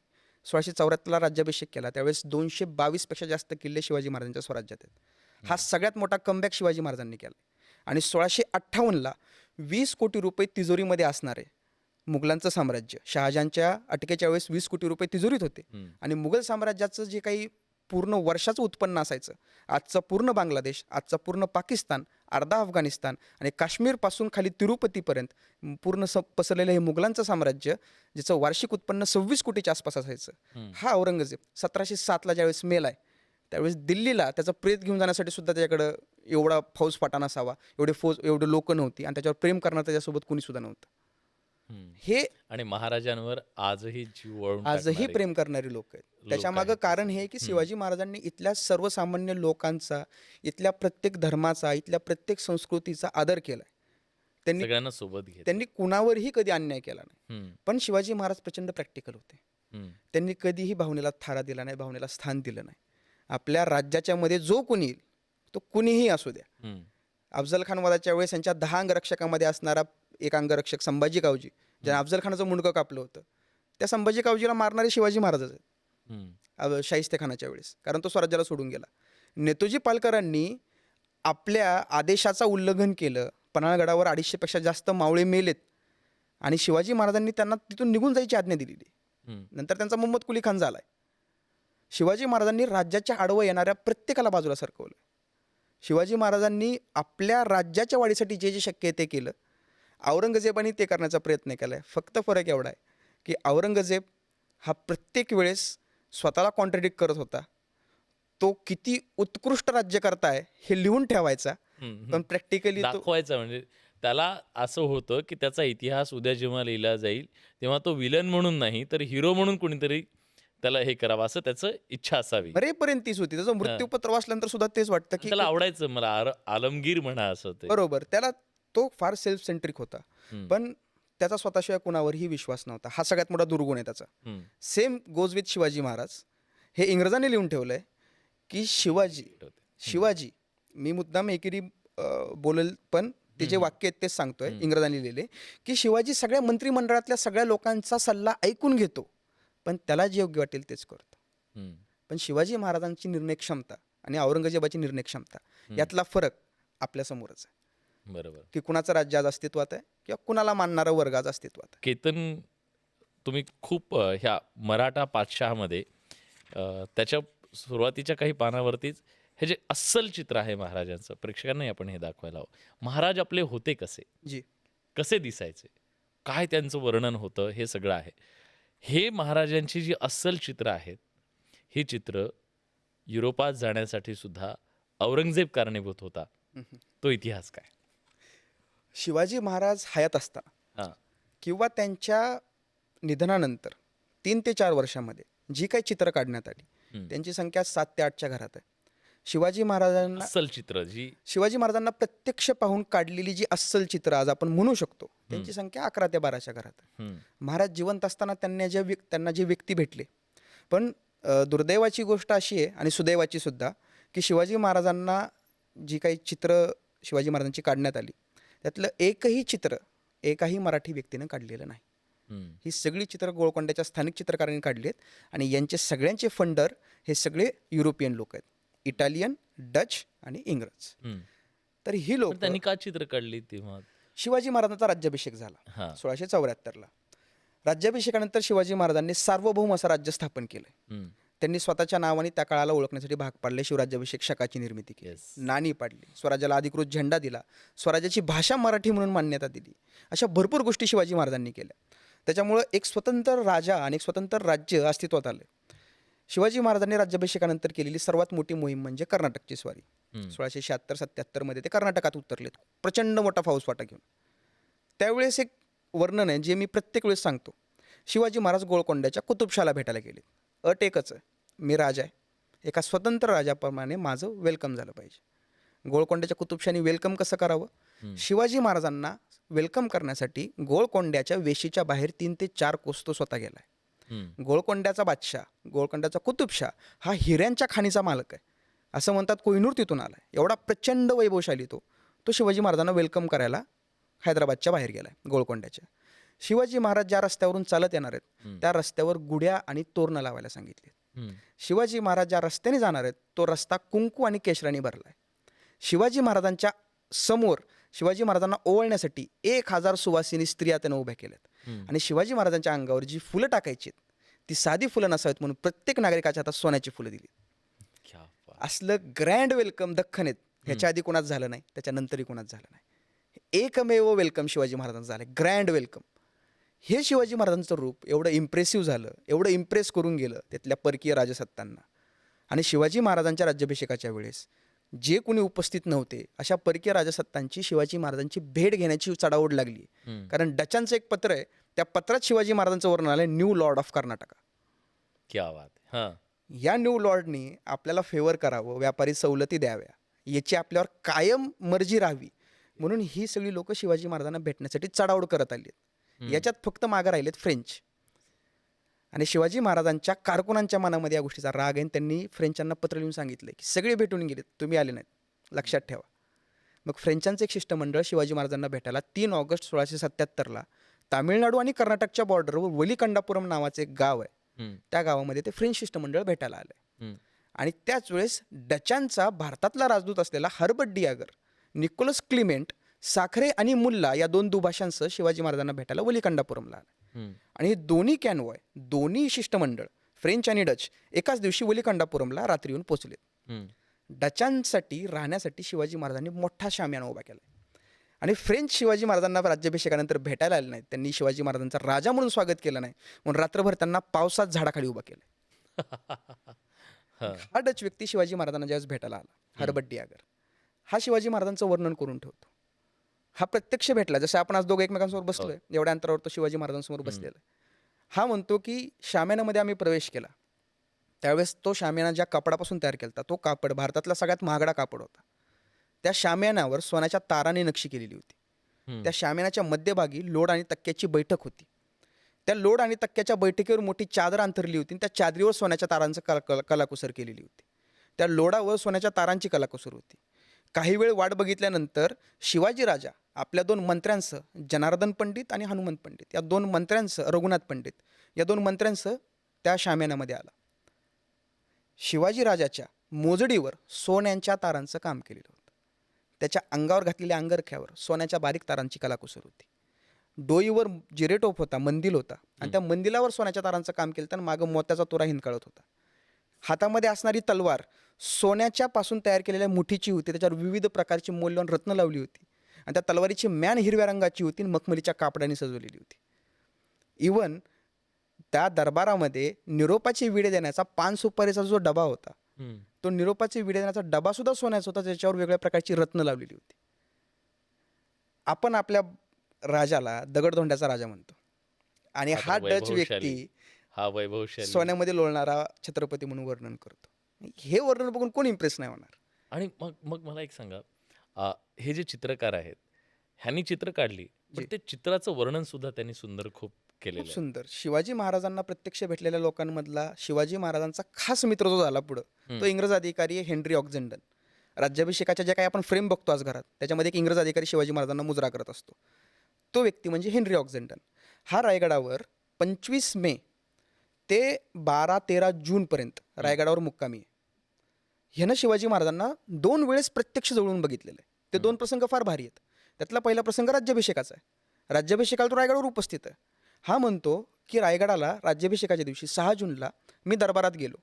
1674ला राज्याभिषेक केला. त्यावेळेस 222 पेक्षा जास्त किल्ले शिवाजी महाराजांच्या स्वराज्यात आहेत. हा सगळ्यात मोठा कमबॅक शिवाजी महाराजांनी केला. आणि 1658ला 20 कोटी रुपये तिजोरीमध्ये असणारे मुघलांचं साम्राज्य, शहाजहानच्या अटकेच्या वेळेस 20 कोटी रुपये तिजोरीत होते. हम्म, आणि मुघल साम्राज्याचं जे काही पूर्ण वर्षाचं उत्पन्न असायचं, आजचा पूर्ण बांगलादेश, आजचा पूर्ण पाकिस्तान, अर्धा अफगाणिस्तान आणि काश्मीरपासून खाली तिरुपतीपर्यंत पूर्ण पसरलेलं हे मुघलांचं साम्राज्य, ज्याचं वार्षिक उत्पन्न 26 कोटीच्या आसपास असायचं. हम्म. हा औरंगजेब 1707ला ज्यावेळेस मेलाय, त्यावेळेस दिल्लीला त्याचं प्रेत घेऊन जाण्यासाठी सुद्धा त्याच्याकडं एवढा फौज फाटा नसावा, एवढे लोक नव्हती आणि त्याच्यावर प्रेम करणार त्याच्यासोबत कोणी सुद्धा नव्हतं. हम्म. हे आणि महाराजांवर आजही जीव वळून आजही टाकणारे प्रेम करणारी लोक आहेत. त्याच्या मागं आहेत कारण हे आहे की शिवाजी महाराजांनी इथल्या सर्वसामान्य लोकांचा, इथल्या प्रत्येक धर्माचा, इथल्या प्रत्येक संस्कृतीचा आदर केलाय. त्यांनी सगळ्यांना सोबत घेत. त्यांनी कुणावरही कधी अन्याय केला नाही. हम्म, पण शिवाजी महाराज प्रचंड प्रॅक्टिकल होते. हम्म, त्यांनी कधीही भावनेला थारा दिला नाही, भावनेला स्थान दिलं नाही. आपल्या राज्याच्या मध्ये जो कोणी येईल तो कुणीही असू द्या. हम्म, अफजल खान वादाच्या वेळेस यांच्या 10 अंगरक्षकामध्ये असणारा एक अंगरक्षक संभाजी गावजी, ज्याने अफजल खानाचं मुंडकं कापलं होतं, त्या संभाजी गावजीला मारणारे शिवाजी महाराजच आहेत. हम्म, शाहिस्ते खानाच्या वेळेस, कारण तो स्वराज्याला सोडून गेला. नेतोजी पालकरांनी आपल्या आदेशाचं उल्लंघन केलं, पन्हाळगडावर 250 पेक्षा जास्त मावळे मेलेत आणि शिवाजी महाराजांनी त्यांना तिथून निघून जायची आज्ञा दिलेली. हम्म, नंतर त्यांचा मोहम्मद कुली खान झालाय. शिवाजी महाराजांनी राज्याच्या आडवं येणाऱ्या प्रत्येकाला बाजूला सरकवलं. शिवाजी महाराजांनी आपल्या राज्याच्या वाढीसाठी जे जे शक्य आहे ते केलं. औरंगजेबाने ते करण्याचा प्रयत्न केला आहे. फक्त फरक एवढा आहे की औरंगजेब हा प्रत्येक वेळेस स्वतःला कॉन्ट्रडिक्ट करत होता. तो किती उत्कृष्ट राज्यकर्ता आहे हे लिहून ठेवायचा, हम्म. पण प्रॅक्टिकली तो दाखवायचं म्हणजे त्याला असं होतं की त्याचा इतिहास उद्या जेव्हा लिहिला जाईल तेव्हा तो विलन म्हणून नाही तर हिरो म्हणून कोणीतरी त्याला हे करावं असं त्याचं इच्छा असावी. मरेपर्यंत तीच होती. त्याचं मृत्यूपत्र वाचल्यानंतर सुद्धा तेच वाटतं की त्याला आवडायचं मला आलमगीर म्हणा असं ते. बरोबर, त्याला तो फार सेल्फ सेंट्रिक होता. हम्म, पण त्याचा स्वतःशिवाय कुणावरही विश्वास नव्हता. हा सगळ्यात मोठा दुर्गुण आहे त्याचा. हम्म, same goes with Shivaji Maharaj. हे इंग्रजांनी लिहून ठेवलंय की शिवाजी, मी मुद्दाम एकेरी बोलेल, पण ते जे वाक्य आहेत तेच सांगतोय, इंग्रजांनी लिहिले की शिवाजी सगळ्या मंत्रिमंडळातल्या सगळ्या लोकांचा सल्ला ऐकून घेतो, पण त्याला जे योग्य वाटेल तेच करतो. हम्म, पण शिवाजी महाराजांची निर्णय क्षमता आणि औरंगजेबाची निर्णय क्षमता यातला फरक आपल्यासमोरच आहे बरोबर. की कुणाचं राज्य आज अस्तित्वात आहे किंवा कुणाला मानणारा वर्ग आज अस्तित्वात आहे. केतन, तुम्ही खूप ह्या मराठा पातशहामध्ये त्याच्या सुरुवातीच्या काही पानावरतीच हे जे अस्सल चित्र आहे महाराजांचं, प्रेक्षकांनाही आपण हे दाखवायला हवं. महाराज आपले होते कसे, जी, कसे दिसायचे, काय त्यांचं वर्णन होतं, हे सगळं आहे. हे महाराजांची जी अस्सल चित्र आहेत, ही चित्र युरोपात जाण्यासाठी सुद्धा औरंगजेब कारणीभूत होता. तो इतिहास काय? शिवाजी महाराज हयात असताना हां, किंवा त्यांच्या निधनानंतर 3 ते 4 वर्षामध्ये जी काही चित्र काढण्यात आली त्यांची संख्या 7 ते 8च्या घरात आहे. शिवाजी महाराजांना अस्सल चित्र जी प्रत्यक्ष पाहून काढलेली जी अस्सल चित्र आज आपण म्हणू शकतो त्यांची संख्या 11 ते 12च्या घरात आहे. महाराज जिवंत असताना त्यांना जे व्यक्ती भेटले, पण दुर्दैवाची गोष्ट अशी आहे आणि सुदैवाची सुद्धा की शिवाजी महाराजांना जी काही चित्र शिवाजी महाराजांची काढण्यात आली त्यातलं एकही चित्र एकाही मराठी व्यक्तीनं काढलेलं नाही. ही सगळी चित्र गोळकोंड्याच्या स्थानिक चित्रकारांनी काढली आहेत आणि यांचे सगळ्यांचे फंडर हे सगळे युरोपियन लोक आहेत, इटालियन, डच आणि इंग्रज. तर ही पण लोक, त्यांनी का चित्र काढली तेव्हा? शिवाजी महाराजांचा राज्याभिषेक झाला हा 1674ला. राज्याभिषेकानंतर शिवाजी महाराजांनी सार्वभौम असं राज्य स्थापन केलं. त्यांनी स्वतःच्या नावाने त्या काळाला ओळखण्यासाठी भाग पाडले, शिवराज्याभिषेक शकाची निर्मिती केली, येस. नाणी पाडली, स्वराज्याला अधिकृत झेंडा दिला, स्वराज्याची भाषा मराठी म्हणून मान्यता दिली. अशा भरपूर गोष्टी शिवाजी महाराजांनी केल्या. त्याच्यामुळं एक स्वतंत्र राजा आणि एक स्वतंत्र राज्य अस्तित्वात आलं. शिवाजी महाराजांनी राज्याभिषेकानंतर केलेली सर्वात मोठी मोहीम म्हणजे कर्नाटकची स्वारी. 1676-77 ते कर्नाटकात उतरलेत प्रचंड मोठा फौजफाटा घेऊन. त्यावेळेस एक वर्णन आहे जे मी प्रत्येक वेळेस सांगतो. शिवाजी महाराज गोळकोंड्याच्या कुतुबशाला भेटायला गेले. अट एकच आहे, मी राजा आहे, एका स्वतंत्र राजाप्रमाणे माझं वेलकम झालं पाहिजे. गोळकोंड्याच्या कुतुबशानी वेलकम कसं करावं? शिवाजी महाराजांना वेलकम करण्यासाठी गोळकोंड्याच्या वेशीच्या बाहेर 3 ते 4 कोस तो स्वतः गेलाय. गोळकोंड्याचा बादशाह, गोळकोंड्याचा कुतुबशाह हा हिऱ्यांच्या खाणीचा मालक आहे. असं म्हणतात कोहिनूर तिथून आलाय. एवढा प्रचंड वैभवशाली तो शिवाजी महाराजांना वेलकम करायला हैदराबादच्या बाहेर गेलाय गोळकोंड्याच्या. शिवाजी महाराज ज्या रस्त्यावरून चालत येणार आहेत त्या रस्त्यावर गुढ्या आणि तोरणं लावायला सांगितले. शिवाजी महाराज ज्या रस्त्याने जाणार आहेत तो रस्ता कुंकू आणि केशराने भरलाय. शिवाजी महाराजांच्या समोर शिवाजी महाराजांना ओवाळण्यासाठी 1000 सुवासिनी स्त्रिया त्यानं उभ्या केल्यात. आणि शिवाजी महाराजांच्या अंगावर जी फुलं टाकायची ती साधी फुलं नसावीत म्हणून प्रत्येक नागरिकाच्या हातात सोन्याची फुलं दिली. क्या बात. असलं ग्रँड वेलकम दख्खनेत ह्याच्या आधी कोणाच झालं नाही, त्याच्यानंतरही कोणाच झालं नाही. एकमेव वेलकम शिवाजी महाराजांचं झालं, ग्रँड वेलकम. हे शिवाजी महाराजांचं रूप एवढं इम्प्रेसिव्ह झालं, एवढं इम्प्रेस करून गेलं त्यातल्या परकीय राजसत्तांना. आणि शिवाजी महाराजांच्या राज्याभिषेकाच्या वेळेस जे कोणी उपस्थित नव्हते अशा परकीय राजसत्तांची शिवाजी महाराजांची भेट घेण्याची चढाओढ लागली. कारण डचांचं एक पत्र आहे, त्या पत्रात शिवाजी महाराजांचं वर्णन आलंय, न्यू लॉर्ड ऑफ कर्नाटका. क्या बात. हां या न्यू लॉर्डनी आपल्याला फेवर करावं, व्यापारी सवलती द्याव्या, याची आपल्यावर कायम मर्जी राहावी म्हणून ही सगळी लोक शिवाजी महाराजांना भेटण्यासाठी चढाओढ करत आली. याच्यात फक्त मागं राहिलेत फ्रेंच. आणि शिवाजी महाराजांच्या कारकुनांच्या मनामध्ये या गोष्टीचा राग आहे. त्यांनी फ्रेंचांना पत्र लिहून सांगितलं की सगळे भेटून गेलेत, तुम्ही आले नाहीत, लक्षात ठेवा. मग फ्रेंचांचं एक शिष्टमंडळ शिवाजी महाराजांना भेटायला 3 ऑगस्ट 1677ला तामिळनाडू आणि कर्नाटकच्या बॉर्डरवर वलीकंडापुरम नावाचं एक गाव आहे, त्या गावामध्ये ते फ्रेंच शिष्टमंडळ भेटायला आलंय. आणि त्याच वेळेस डचांचा भारतातला राजदूत असलेला हर्बर्ट डियागर, निकोलस क्लिमेंट, साखरे आणि मुल्ला या 2 दुभाषांसह शिवाजी महाराजांना भेटायला वलीकंडापुरमला आला. आणि हे दोन्ही कॅनवॉय, दोन्ही शिष्टमंडळ फ्रेंच आणि डच एकाच दिवशी वलीकंडापुरमला रात्री येऊन पोहोचले. डचांसाठी राहण्यासाठी शिवाजी महाराजांनी मोठा शामियाना उभा केला. आणि फ्रेंच शिवाजी महाराजांना राज्याभिषेकानंतर भेटायला आले नाहीत, त्यांनी शिवाजी महाराजांचा राजा म्हणून स्वागत केलं नाही म्हणून रात्रभर त्यांना पावसात झाडाखाली उभा केलं. हा डच व्यक्ती शिवाजी महाराजांना ज्यावेळेस भेटायला आला, हर्बर्ट डियागर, हा शिवाजी महाराजांचं वर्णन करून ठेवतो. हा प्रत्यक्ष भेटला, जसं आपण आज दोघं एकमेकांसमोर बसलोय, एवढ्या अंतरावर तो शिवाजी महाराजांसमोर बसलेला आहे. हा म्हणतो की शामियानामध्ये आम्ही प्रवेश केला त्यावेळेस तो शामियाना ज्या कापडापासून तयार केला होता तो कापड भारतातला सगळ्यात महागडा कापड होता. त्या शामियानावर सोन्याच्या ताराने नक्षी केलेली होती. त्या शामियानाच्या मध्यभागी लोड आणि तक्क्याची बैठक होती. त्या लोड आणि तक्क्याच्या बैठकीवर मोठी चादर अंथरली होती. त्या चादरीवर सोन्याच्या तारांचं कलाकुसर केलेली होती. त्या लोडावर सोन्याच्या तारांची कलाकुसर होती. काही वेळ वाट बघितल्यानंतर शिवाजी राजा आपल्या 2 मंत्र्यांसह, जनार्दन पंडित आणि हनुमंत पंडित या 2 मंत्र्यांसह, रघुनाथ पंडित या 2 मंत्र्यांसह त्या शामियानामध्ये आला. शिवाजी राजाच्या मोजडीवर सोन्यांच्या तारांचं काम केलेलं होतं. त्याच्या अंगावर घातलेल्या अंगरख्यावर सोन्याच्या बारीक तारांची कलाकुसर होती. डोईवर जिरेटोप होता, मंदिल होता आणि त्या मंदिलावर सोन्याच्या तारांचं काम केलं तर मागं मोत्याचा तुरा हिंदकळत होता. हातामध्ये असणारी तलवार सोन्याच्या पासून तयार केलेल्या मुठीची होती, त्याच्यावर विविध प्रकारची मौल्यवान रत्न लावली होती आणि त्या तलवारीची म्यान हिरव्या रंगाची होती आणि मखमलीच्या कापडाने सजवलेली होती. इवन त्या दरबारामध्ये निरोपाची विडे देण्याचा 5 सुपारीचा जो डबा होता तो निरोपाची विडे देण्याचा डबा सुद्धा सोन्याचा होता, ज्याच्यावर वेगळ्या प्रकारची रत्न लावलेली होती. आपण आपल्या राजाला दगडधोंड्याचा राजा म्हणतो आणि हा डच व्यक्ती हा वैभवशाली सोन्यामध्ये लोळणारा छत्रपती म्हणून वर्णन करतो. हे वर्णन बघून कोण इम्प्रेस नाही होणार. आणि मग मग मला एक सांगा, हे जे चित्रकार आहेत ह्यांनी चित्र काढली पण ते चित्राचं वर्णन सुद्धा त्यांनी सुंदर खूप केलेलं आहे. सुंदर. शिवाजी महाराजांना प्रत्यक्ष भेटलेल्या लोकांमधला शिवाजी महाराजांचा खास मित्र जो झाला पुढं तो इंग्रज अधिकारी आहे हेनरी ऑक्झेंडन. राज्याभिषेकाच्या ज्या काही आपण फ्रेम बघतो आज घरात त्याच्यामध्ये एक इंग्रज अधिकारी शिवाजी महाराजांना मुजरा करत असतो. तो व्यक्ती म्हणजे हेनरी ऑक्झेंडन. हा रायगडावर 25 मे ते 12-13 जूनपर्यंत रायगडावर मुक्कामी आहे. ह्यानं शिवाजी महाराजांना 2 वेळेस प्रत्यक्ष जवळून बघितलेलं आहे. ते 2 प्रसंग फार भारी आहेत. त्यातला पहिला प्रसंग राज्याभिषेकाचा आहे. राज्याभिषेकाला तो रायगडावर उपस्थित आहे. हा म्हणतो की रायगडाला राज्याभिषेकाच्या दिवशी 6 जूनला मी दरबारात गेलो.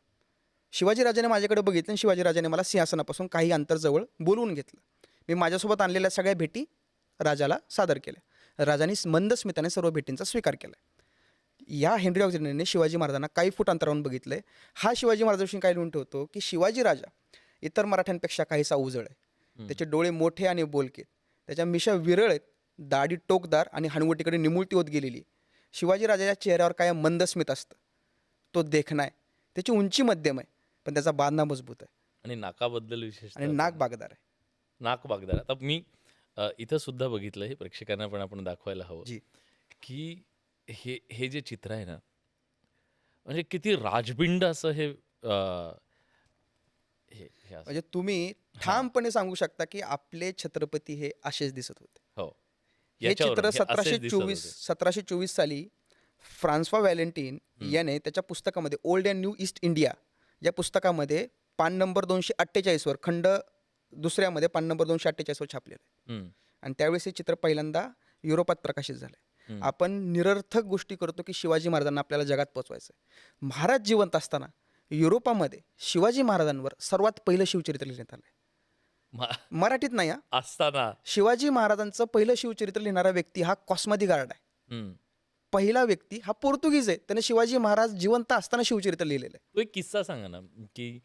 शिवाजीराजाने माझ्याकडे बघितलं आणि शिवाजीराजाने मला सिंहासनापासून काही अंतर जवळ बोलवून घेतलं. मी माझ्यासोबत आणलेल्या सगळ्या भेटी राजाला सादर केल्या. राजाने मंद स्मिताने सर्व भेटींचा स्वीकार केला. या हेनरी ऑक्झिलरीने शिवाजी महाराजांना काही फूट अंतरावरून बघितलंय. हा शिवाजी महाराजांविषयी काय लिहून ठेवतो की शिवाजी राजा इतर मराठ्यांपेक्षा काहीसा उजळ आहे. त्याचे डोळे मोठे आणि बोलके, त्याच्या मिशा विरळ आहेत, दाढी टोकदार आणि हनवटीकडे निमुळती होत गेलेली. शिवाजी राजाच्या चेहऱ्यावर काय मंद स्मित असतं. तो देखणा आहे, त्याची उंची मध्यम आहे, पण त्याचा बांधा मजबूत आहे आणि नाकाबद्दल विशेष आणि नाक बागदार आहे. नाक बागदार. आता मी इथं सुद्धा बघितलं, हे प्रेक्षकांना पण आपण दाखवायला हवं जी की हे हे जे चित्र आहे ना, म्हणजे किती राजबिंड असं हे हे असं. म्हणजे तुम्ही ठामपणे सांगू शकता की आपले छत्रपती हे असेच दिसत होते. हो, हे याच्यावरून चित्र हे असेच दिसत होते. 1724 साली फ्रान्सवा व्हॅलेंटिन याने त्याच्या पुस्तकामध्ये old and new east India या पुस्तकामध्ये पान नंबर 248 खंड दुसऱ्यामध्ये पान नंबर 248 छापलेलं आहे. हम्म, आणि त्यावेळेस हे चित्र पहिल्यांदा युरोपात प्रकाशित झालं. आपण निरर्थक गोष्टी करतो की शिवाजी महाराजांना आपल्याला जगात पोचवायचं आहे. महाराज जिवंत असताना युरोपामध्ये शिवाजी महाराजांवर सर्वात पहिलं शिवचरित्र लिहिण्यात आलं आहे. मराठीत नाही हा. असताना शिवाजी महाराजांचं पहिलं शिवचरित्र लिहिणारा व्यक्ती हा कॉस्मा दी गार्ड आहे. हम्म. पहिला व्यक्ती हा पोर्तुगीज आहे. त्याने शिवाजी महाराज जिवंत असताना शिवचरित्र लिहिलेलं आहे. तो एक किस्सा सांगा ना, की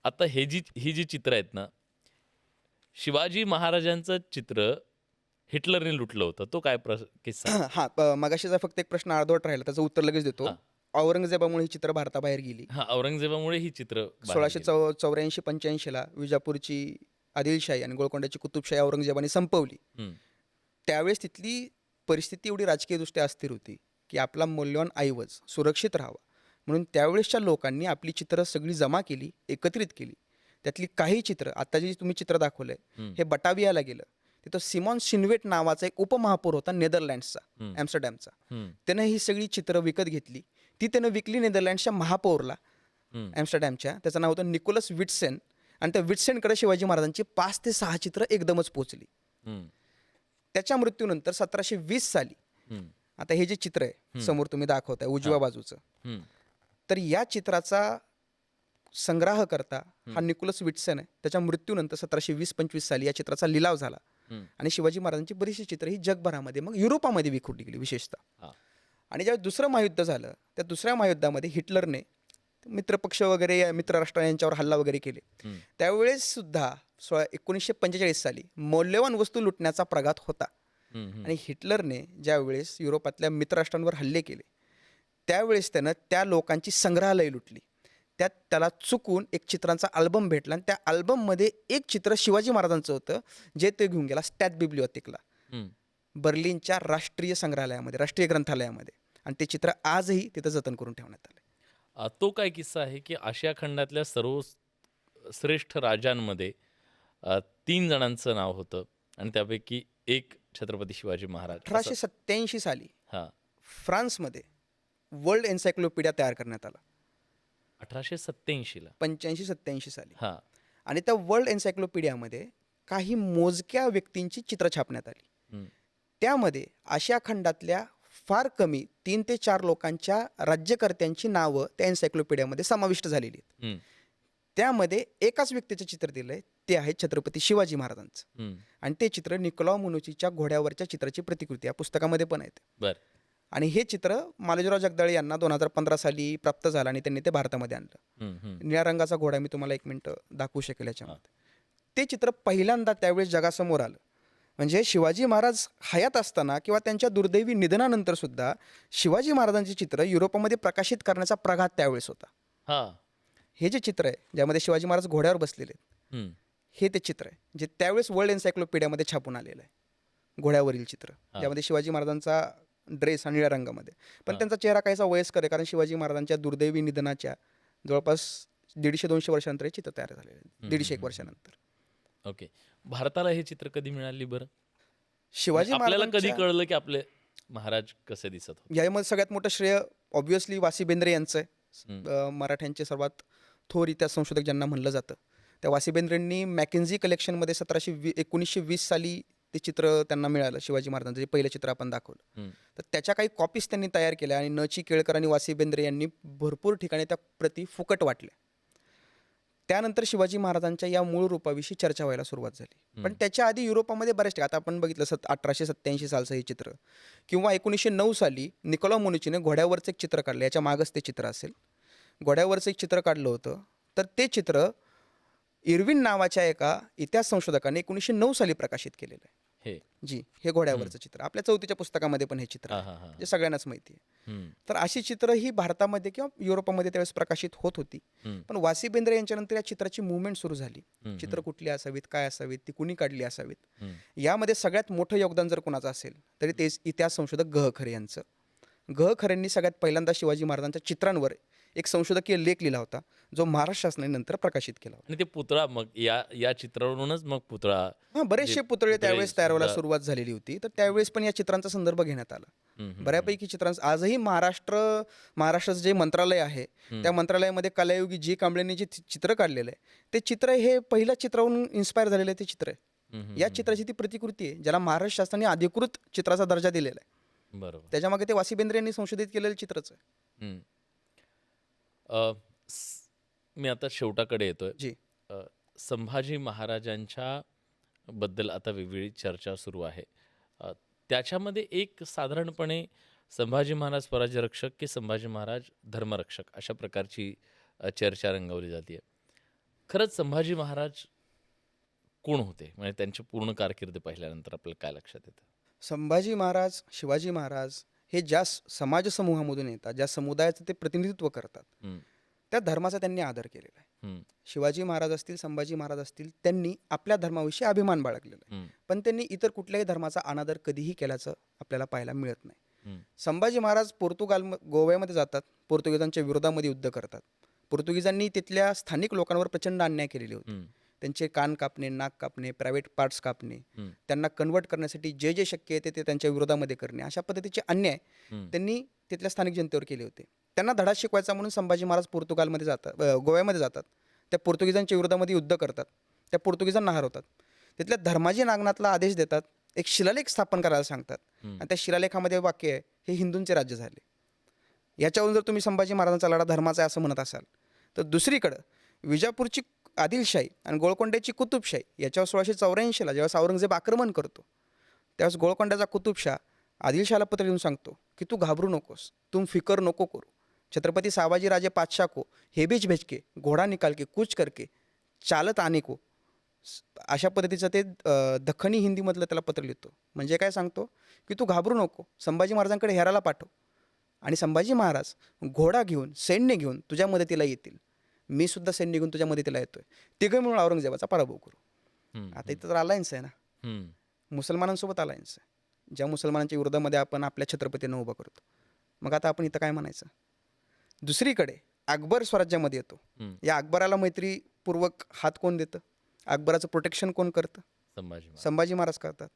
आता ही जी चित्र आहेत ना, शिवाजी महाराजांचं चित्र हिटलरने लुटलं होतं, तो काय किस्सा? हा मगाशीचा फक्त एक प्रश्न अर्धवट राहिला, त्याचं उत्तर लगेच देतो. हा. औरंगजेबामुळे ही चित्र भारताबाहेर गेली. हा, औरंगजेबामुळे ही चित्र बाहेर 1684-85ला विजापूरची आदिलशाही आणि गोलकोंड्याची कुतुबशाही औरंगजेबाने संपवली. गेली. हम्म, त्यावेळेस तिथली परिस्थिती एवढी राजकीयदृष्ट्या अस्थिर होती की आपला मौल्यवान ऐवज सुरक्षित राहावा म्हणून त्यावेळेसच्या लोकांनी आपली चित्रं सगळी जमा केली, एकत्रित केली. त्यातली काही चित्र, आता जे तुम्ही चित्र दाखवलंय हे बटावियाला गेलं. तिथं सिमॉन सिन्वेट नावाचा एक उपमहापौर होता नेदरलँड्सचा, ॲम्स्टरडॅमचा. त्यानं ही सगळी चित्रं विकत घेतली. ती त्यानं विकली नेदरलँड्सच्या महापौरला ॲम्स्टरडॅमच्या. त्याचं नाव होतं निकोलस विटसेन. आणि त्या विटसेनकडे शिवाजी महाराजांची 5 ते 6 चित्र एकदमच पोचली. हम्म, त्याच्या मृत्यूनंतर 1720 साली आता हे जे चित्र आहे समोर तुम्ही दाखवताय उजव्या बाजूचं, हम्म, तर या चित्राचा संग्रहकर्ता हा निकोलस विटसन आहे. त्याच्या मृत्यूनंतर 1720-25 साली या चित्राचा लिलाव झाला आणि शिवाजी महाराजांची बरीचशी चित्र ही जगभरामध्ये मग युरोपामध्ये विखुरली गेली विशेषतः. हा. आणि ज्यावेळी दुसरं महायुद्ध झालं त्या दुसऱ्या महायुद्धामध्ये हिटलरने मित्रपक्ष वगैरे या मित्रराष्ट्र यांच्यावर हल्ला वगैरे केले. त्यावेळेस सुद्धा 1945 साली मौल्यवान वस्तू लुटण्याचा प्रघात होता. आणि हिटलरने ज्यावेळेस युरोपातल्या मित्रराष्ट्रांवर हल्ले केले त्यावेळेस त्यानं त्या लोकांची संग्रहालय लुटली. त्यात त्याला चुकून एक चित्रांचा अल्बम भेटला आणि त्या अल्बममध्ये एक चित्र शिवाजी महाराजांचं होतं जे ते घेऊन गेला स्टॅट बिब्लिओथेकला, बर्लिनच्या राष्ट्रीय संग्रहालयामध्ये, राष्ट्रीय ग्रंथालयामध्ये. आणि ते चित्र आजही तिथं जतन करून ठेवण्यात आलं. तो काय किस्सा आहे की आशिया खंडातल्या सर्व श्रेष्ठ राजांमध्ये 3 जणांचं नाव होतं आणि त्यापैकी एक छत्रपती शिवाजी महाराज. 1887 साली हा, फ्रान्समध्ये वर्ल्ड एन्सायक्लोपीडिया तयार करण्यात आला. 1887ला 85-87 साली. हा. आणि त्या वर्ल्ड एन्सायक्लोपीडियामध्ये काही मोजक्या व्यक्तींची चित्र छापण्यात आली. त्यामध्ये आशिया खंडातल्या फार कमी 3 ते 4 लोकांच्या राज्यकर्त्यांची नावं त्या एन्सायक्लोपीडियामध्ये समाविष्ट झालेली आहेत. त्यामध्ये एकाच व्यक्तीचं चित्र दिलंय, ते आहे छत्रपती शिवाजी महाराजांचं. आणि ते चित्र निकोलाव मुनुचीच्या घोड्यावरच्या चित्राची प्रतिकृती या पुस्तकामध्ये पण आहेत. बर. आणि हे चित्र मालोजीराव जगदाळे यांना 2015 साली प्राप्त झालं आणि त्यांनी ते भारतामध्ये आणलं. निळ्या रंगाचा घोडा मी तुम्हाला 1 मिनिट दाखवू शकेल याच्यामध्ये. ते चित्र पहिल्यांदा त्यावेळेस जगासमोर आलं. म्हणजे शिवाजी महाराज हयात असताना किंवा त्यांच्या दुर्दैवी निधनानंतर सुद्धा शिवाजी महाराजांचे चित्र युरोपामध्ये प्रकाशित करण्याचा प्रघात त्यावेळेस होता. हा. हे जे चित्र आहे ज्यामध्ये शिवाजी महाराज घोड्यावर बसलेले आहेत हे ते चित्र आहे जे त्यावेळेस वर्ल्ड एन्सायक्लोपीडियामध्ये छापून आलेलं आहे. घोड्यावरील चित्र ज्यामध्ये शिवाजी महाराजांचा ड्रेस आणि निळ्या रंगामध्ये, पण त्यांचा चेहरा काहीसा वयस्कर आहे कारण शिवाजी महाराजांच्या दुर्दैवी निधनाच्या जवळपास 150-200 वर्षानंतर हे चित्र तयार झालेलं आहे. 150-1 वर्षानंतर. ओके. भारताला हे चित्र कधी मिळाली बरं? शिवाजी आपल्याला कधी महाराजांच्या कळलं की आपले महाराज कसे दिसत होते? यामध्ये सगळ्यात मोठं श्रेय ऑब्व्हियसली वासी बेंद्रे यांचं आहे. मराठ्यांचे सर्वात थोर इतिहास संशोधक ज्यांना म्हणलं जातं, त्या वासी बेंद्रेंनी मॅकेन्झी कलेक्शनमध्ये 1920 साली ते चित्र त्यांना मिळालं, शिवाजी महाराजांचं जे पहिलं चित्र आपण दाखवलं. तर त्याच्या काही कॉपीज त्यांनी तयार केल्या आणि न.चि. केळकर आणि वासी बेंद्रे यांनी भरपूर ठिकाणी त्या प्रती फुकट वाटल्या. त्यानंतर शिवाजी महाराजांच्या या मूळ रूपाविषयी चर्चा व्हायला सुरुवात झाली. पण त्याच्या आधी युरोपामध्ये बऱ्याच ठिकाणी, आता आपण बघितलं 1887 सालचं हे चित्र, किंवा 1909 साली निकोला मोनिचीने घोड्यावरचं एक चित्र काढलं. याच्या मागच ते चित्र असेल. घोड्यावरचं एक चित्र काढलं होतं. तर ते चित्र इर्विन नावाच्या एका इतिहास संशोधकाने 1909 साली प्रकाशित केलेलं आहे. हे घोड्यावरचं चित्र आपल्या 4थीच्या पुस्तकामध्ये पण हे चित्र आहे, जे सगळ्यांनाच माहिती आहे. तर अशी चित्र ही भारतामध्ये किंवा युरोपामध्ये त्यावेळेस प्रकाशित होत होती. पण वासी बेंद्रे यांच्यानंतर या चित्राची मुवमेंट सुरू झाली. चित्र कुठली असावीत, काय असावीत, ती कुणी काढली असावीत. यामध्ये सगळ्यात मोठं योगदान जर कोणाचं असेल तरी ते इतिहास संशोधक ग. खरे यांचं. ग. खरेंनी सगळ्यात पहिल्यांदा शिवाजी महाराजांच्या चित्रांवर एक संशोधकीय लेख लिहिला होता, जो महाराष्ट्र शासनाने नंतर प्रकाशित केला होता. आणि ते पुतळा मग या चित्रावरूनच मग पुतळा बरेचसे पुतळे त्यावेळेस तयार व्हायला सुरुवात झालेली होती. तर त्यावेळेस पण या चित्रांचा संदर्भ घेण्यात आला. बऱ्यापैकी चित्रांचा आजही महाराष्ट्राचं जे मंत्रालय आहे त्या मंत्रालयामध्ये कलायुगी जी कांबळेंनी जे चित्र काढलेलं आहे, ते चित्र हे पहिल्या चित्रावरून इन्स्पायर झालेलं आहे. ते चित्र आहे, या चित्राची ती प्रतिकृती आहे, ज्याला महाराष्ट्र शासनाने अधिकृत चित्राचा दर्जा दिलेला आहे. बरोबर. त्याच्यामागे ते वासी बेंद्रे यांनी संशोधित केलेलं चित्रच आहे. मी आता शेवटाकडे येतोय. जी. संभाजी महाराजांच्या बद्दल आता वेगवेगळी चर्चा सुरू आहे. त्याच्यामध्ये एक साधारणपणे संभाजी महाराज स्वराज्य रक्षक की संभाजी महाराज धर्मरक्षक अशा प्रकारची चर्चा रंगवली जाते. खरंच संभाजी महाराज कोण होते? म्हणजे त्यांची पूर्ण कारकीर्द पाहिल्यानंतर आपल्याला काय लक्षात येतं? संभाजी महाराज, शिवाजी महाराज हे ज्या समाज समूहामधून येतात, ज्या समुदायाचं ते प्रतिनिधित्व करतात, त्या धर्माचा त्यांनी आदर केलेला आहे. शिवाजी महाराज असतील, संभाजी महाराज असतील, त्यांनी आपल्या धर्माविषयी अभिमान बाळगलेला आहे. पण त्यांनी इतर कुठल्याही धर्माचा अनादर कधीही केल्याचं आपल्याला पाहायला मिळत नाही. संभाजी महाराज गोव्यामध्ये जातात, पोर्तुगीजांच्या विरोधामध्ये युद्ध करतात. पोर्तुगीजांनी तिथल्या स्थानिक लोकांवर प्रचंड अन्याय केलेले होते. त्यांचे कान कापणे, नाक कापणे, प्रायव्हेट पार्ट्स कापणे, त्यांना कन्वर्ट करण्यासाठी जे जे शक्य आहे ते त्यांच्या विरोधामध्ये करणे, अशा पद्धतीचे अन्याय त्यांनी तिथल्या स्थानिक जनतेवर केले होते. त्यांना धडा शिकवायचा म्हणून संभाजी महाराज गोव्यामध्ये जातात. त्या पोर्तुगीजांच्या विरोधामध्ये युद्ध करतात, त्या पोर्तुगीजांना हरवतात. तिथल्या धर्माजी नागनाथला आदेश देतात, एक शिलालेख स्थापन करायला सांगतात. आणि त्या शिलालेखामध्ये वाक्य आहे, हे हिंदूंचे राज्य झाले. याच्यावरून जर तुम्ही संभाजी महाराजांचा लढा धर्माचा आहे असं म्हणत असाल, तर दुसरीकडं विजापूरची आदिलशाही आणि गोळकोंड्याची कुतुबशाही याच्यावर 1684ला ज्यावेळेस औरंगजेब आक्रमण करतो, त्यावेळेस गोळकोंड्याचा कुतुबशाह आदिलशाहला पत्र लिहून सांगतो की तू घाबरू नकोस, तुम फिकर नको करू, छत्रपती साबाजी राजे पातशाह को हे बीच भेज के घोडा निकाल के कूच करके चालत आने को, अशा पद्धतीचं ते दख्खनी हिंदीमधलं त्याला पत्र लिहितो. म्हणजे काय सांगतो की तू घाबरू नको, संभाजी महाराजांकडे हेराला पाठव आणि संभाजी महाराज घोडा घेऊन, सैन्य घेऊन तुझ्या मदतीला येतील. मी सुद्धा सैन्य घेऊन तुझ्या मदतीला येतोय. तिघं मिळून औरंगजेबाचा पराभव करू. आता इथं तर अलायन्स आहे ना, मुसलमानांसोबत अलायन्स आहे. ज्या मुसलमानांच्या विरोधामध्ये आपण आपल्या छत्रपतींना उभा करतो, मग आता आपण इथं काय म्हणायचं? दुसरीकडे अकबर स्वराज्यामध्ये येतो. या अकबराला मैत्रीपूर्वक हात कोण देतं? अकबराचं प्रोटेक्शन कोण करतं? संभाजी महाराज करतात.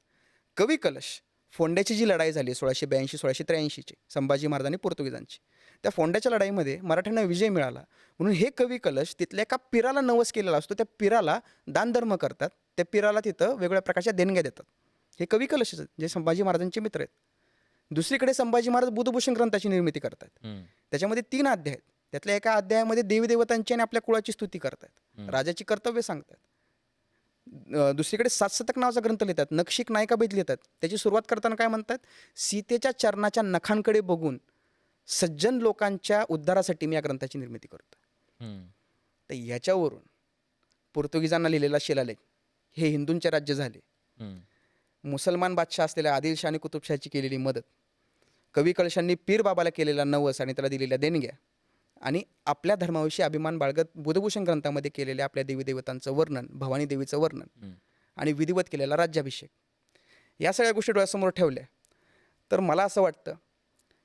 कवी कलश, फोंड्याची जी लढाई झाली 1682-1683ची संभाजी महाराज आणि पोर्तुगीजांची, त्या फोंड्याच्या लढाईमध्ये मराठ्यांना विजय मिळाला म्हणून हे कवी कलश तिथल्या एका पिराला नवस केलेला असतो, त्या पिराला दानधर्म करतात, त्या पिराला तिथं वेगवेगळ्या प्रकारच्या देणग्या देतात. हे कवी कलश जे संभाजी महाराजांचे मित्र आहेत. दुसरीकडे संभाजी महाराज बुधभूषण ग्रंथाची निर्मिती करतात. त्याच्यामध्ये 3 अध्याय आहेत. त्यातल्या एका अध्यायामध्ये देवी देवतांची आणि आपल्या कुळाची स्तुती करतात, राजाची कर्तव्य सांगतात. दुसरीकडे 7 शतक नावाचा ग्रंथ लिहितात, नक्षिक नायिकाभेद लिहितात. त्याची सुरुवात करताना काय म्हणतात? सीतेच्या चरणाच्या नखांकडे बघून सज्जन लोकांच्या उद्धारासाठी मी या ग्रंथाची निर्मिती करतो. तर याच्यावरून पोर्तुगीजांना लिहिलेला शिलालेख, हे हिंदूंचे राज्य झाले. मुसलमान बादशाह असलेल्या आदिलशाह आणि कुतुबशाहची केलेली मदत, कवी कलशांनी पीर बाबाला केलेला नवस आणि त्याला दिलेल्या देणग्या, आणि आपल्या धर्माविषयी अभिमान बाळगत बुधभूषण ग्रंथामध्ये केलेल्या आपल्या देवी देवतांचं वर्णन, भवानी देवीचं वर्णन आणि विधिवत केलेला राज्याभिषेक, या सगळ्या गोष्टी डोळ्यासमोर ठेवल्या तर मला असं वाटतं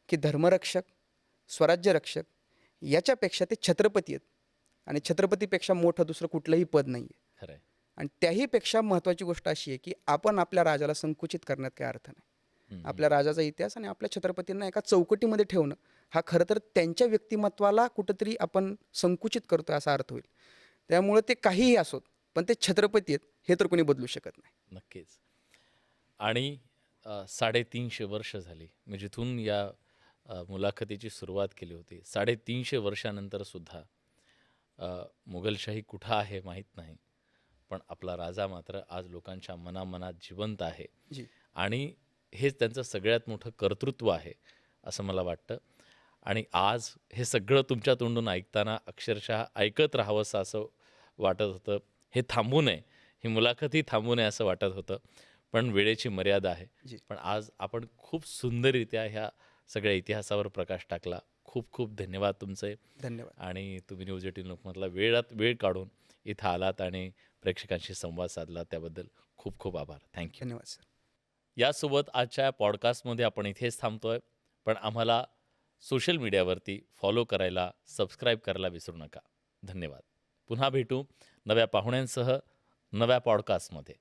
की धर्मरक्षक, स्वराज्य रक्षक याच्यापेक्षा ते छत्रपती आहेत. आणि छत्रपतीपेक्षा मोठं दुसरं कुठलंही पद नाही आहे. आणि त्याहीपेक्षा महत्त्वाची गोष्ट अशी आहे की आपण आपल्या राजाला संकुचित करण्यात काही अर्थ नाही. आपल्या राजाचा इतिहास आणि आपल्या छत्रपतींना एका चौकटीमध्ये ठेवणं हा खरं तर त्यांच्या व्यक्तिमत्वाला कुठंतरी आपण संकुचित करतोय असा अर्थ होईल. त्यामुळे ते काहीही असोत पण ते छत्रपती आहेत हे तर कोणी बदलू शकत नाही. नक्कीच. आणि 350 वर्ष झाली. मी जिथून या मुलाखतीची सुरुवात केली होती. 350 वर्षानंतर सुद्धा मुघलशाही कुठं आहे माहीत नाही. पण आपला राजा मात्र आज लोकांच्या मनामनात जिवंत आहे. जी. आणि हेच त्यांचं सगळ्यात मोठं कर्तृत्व आहे, असं मला वाटतं. आणि आज हे सगळं तुमच्या तोंडून ऐकताना अक्षरशः ऐकत राहावंसं असं वाटत होतं. हे थांबू नये, ही मुलाखतही थांबू नये असं वाटत होतं. पण वेळेची मर्यादा आहे. जी. पण आज आपण खूप सुंदररित्या ह्या सगळ्या इतिहासावर प्रकाश टाकला. खूप खूप धन्यवाद तुमचे. धन्यवाद. आणि तुम्ही न्यूज 18 लोकमतला वेळ काढून इथं आलात आणि प्रेक्षकांशी संवाद साधला त्याबद्दल खूप खूप आभार. थँक्यू. धन्यवाद सर. यासोबत आजच्या पॉडकास्टमध्ये आपण इथेच थांबतोय. पण आम्हाला सोशल मीडियावरती फॉलो करायला, सबस्क्राईब करायला विसरू नका. धन्यवाद. पुन्हा भेटू नव्या पाहुण्यांसह नव्या पॉडकास्टमध्ये.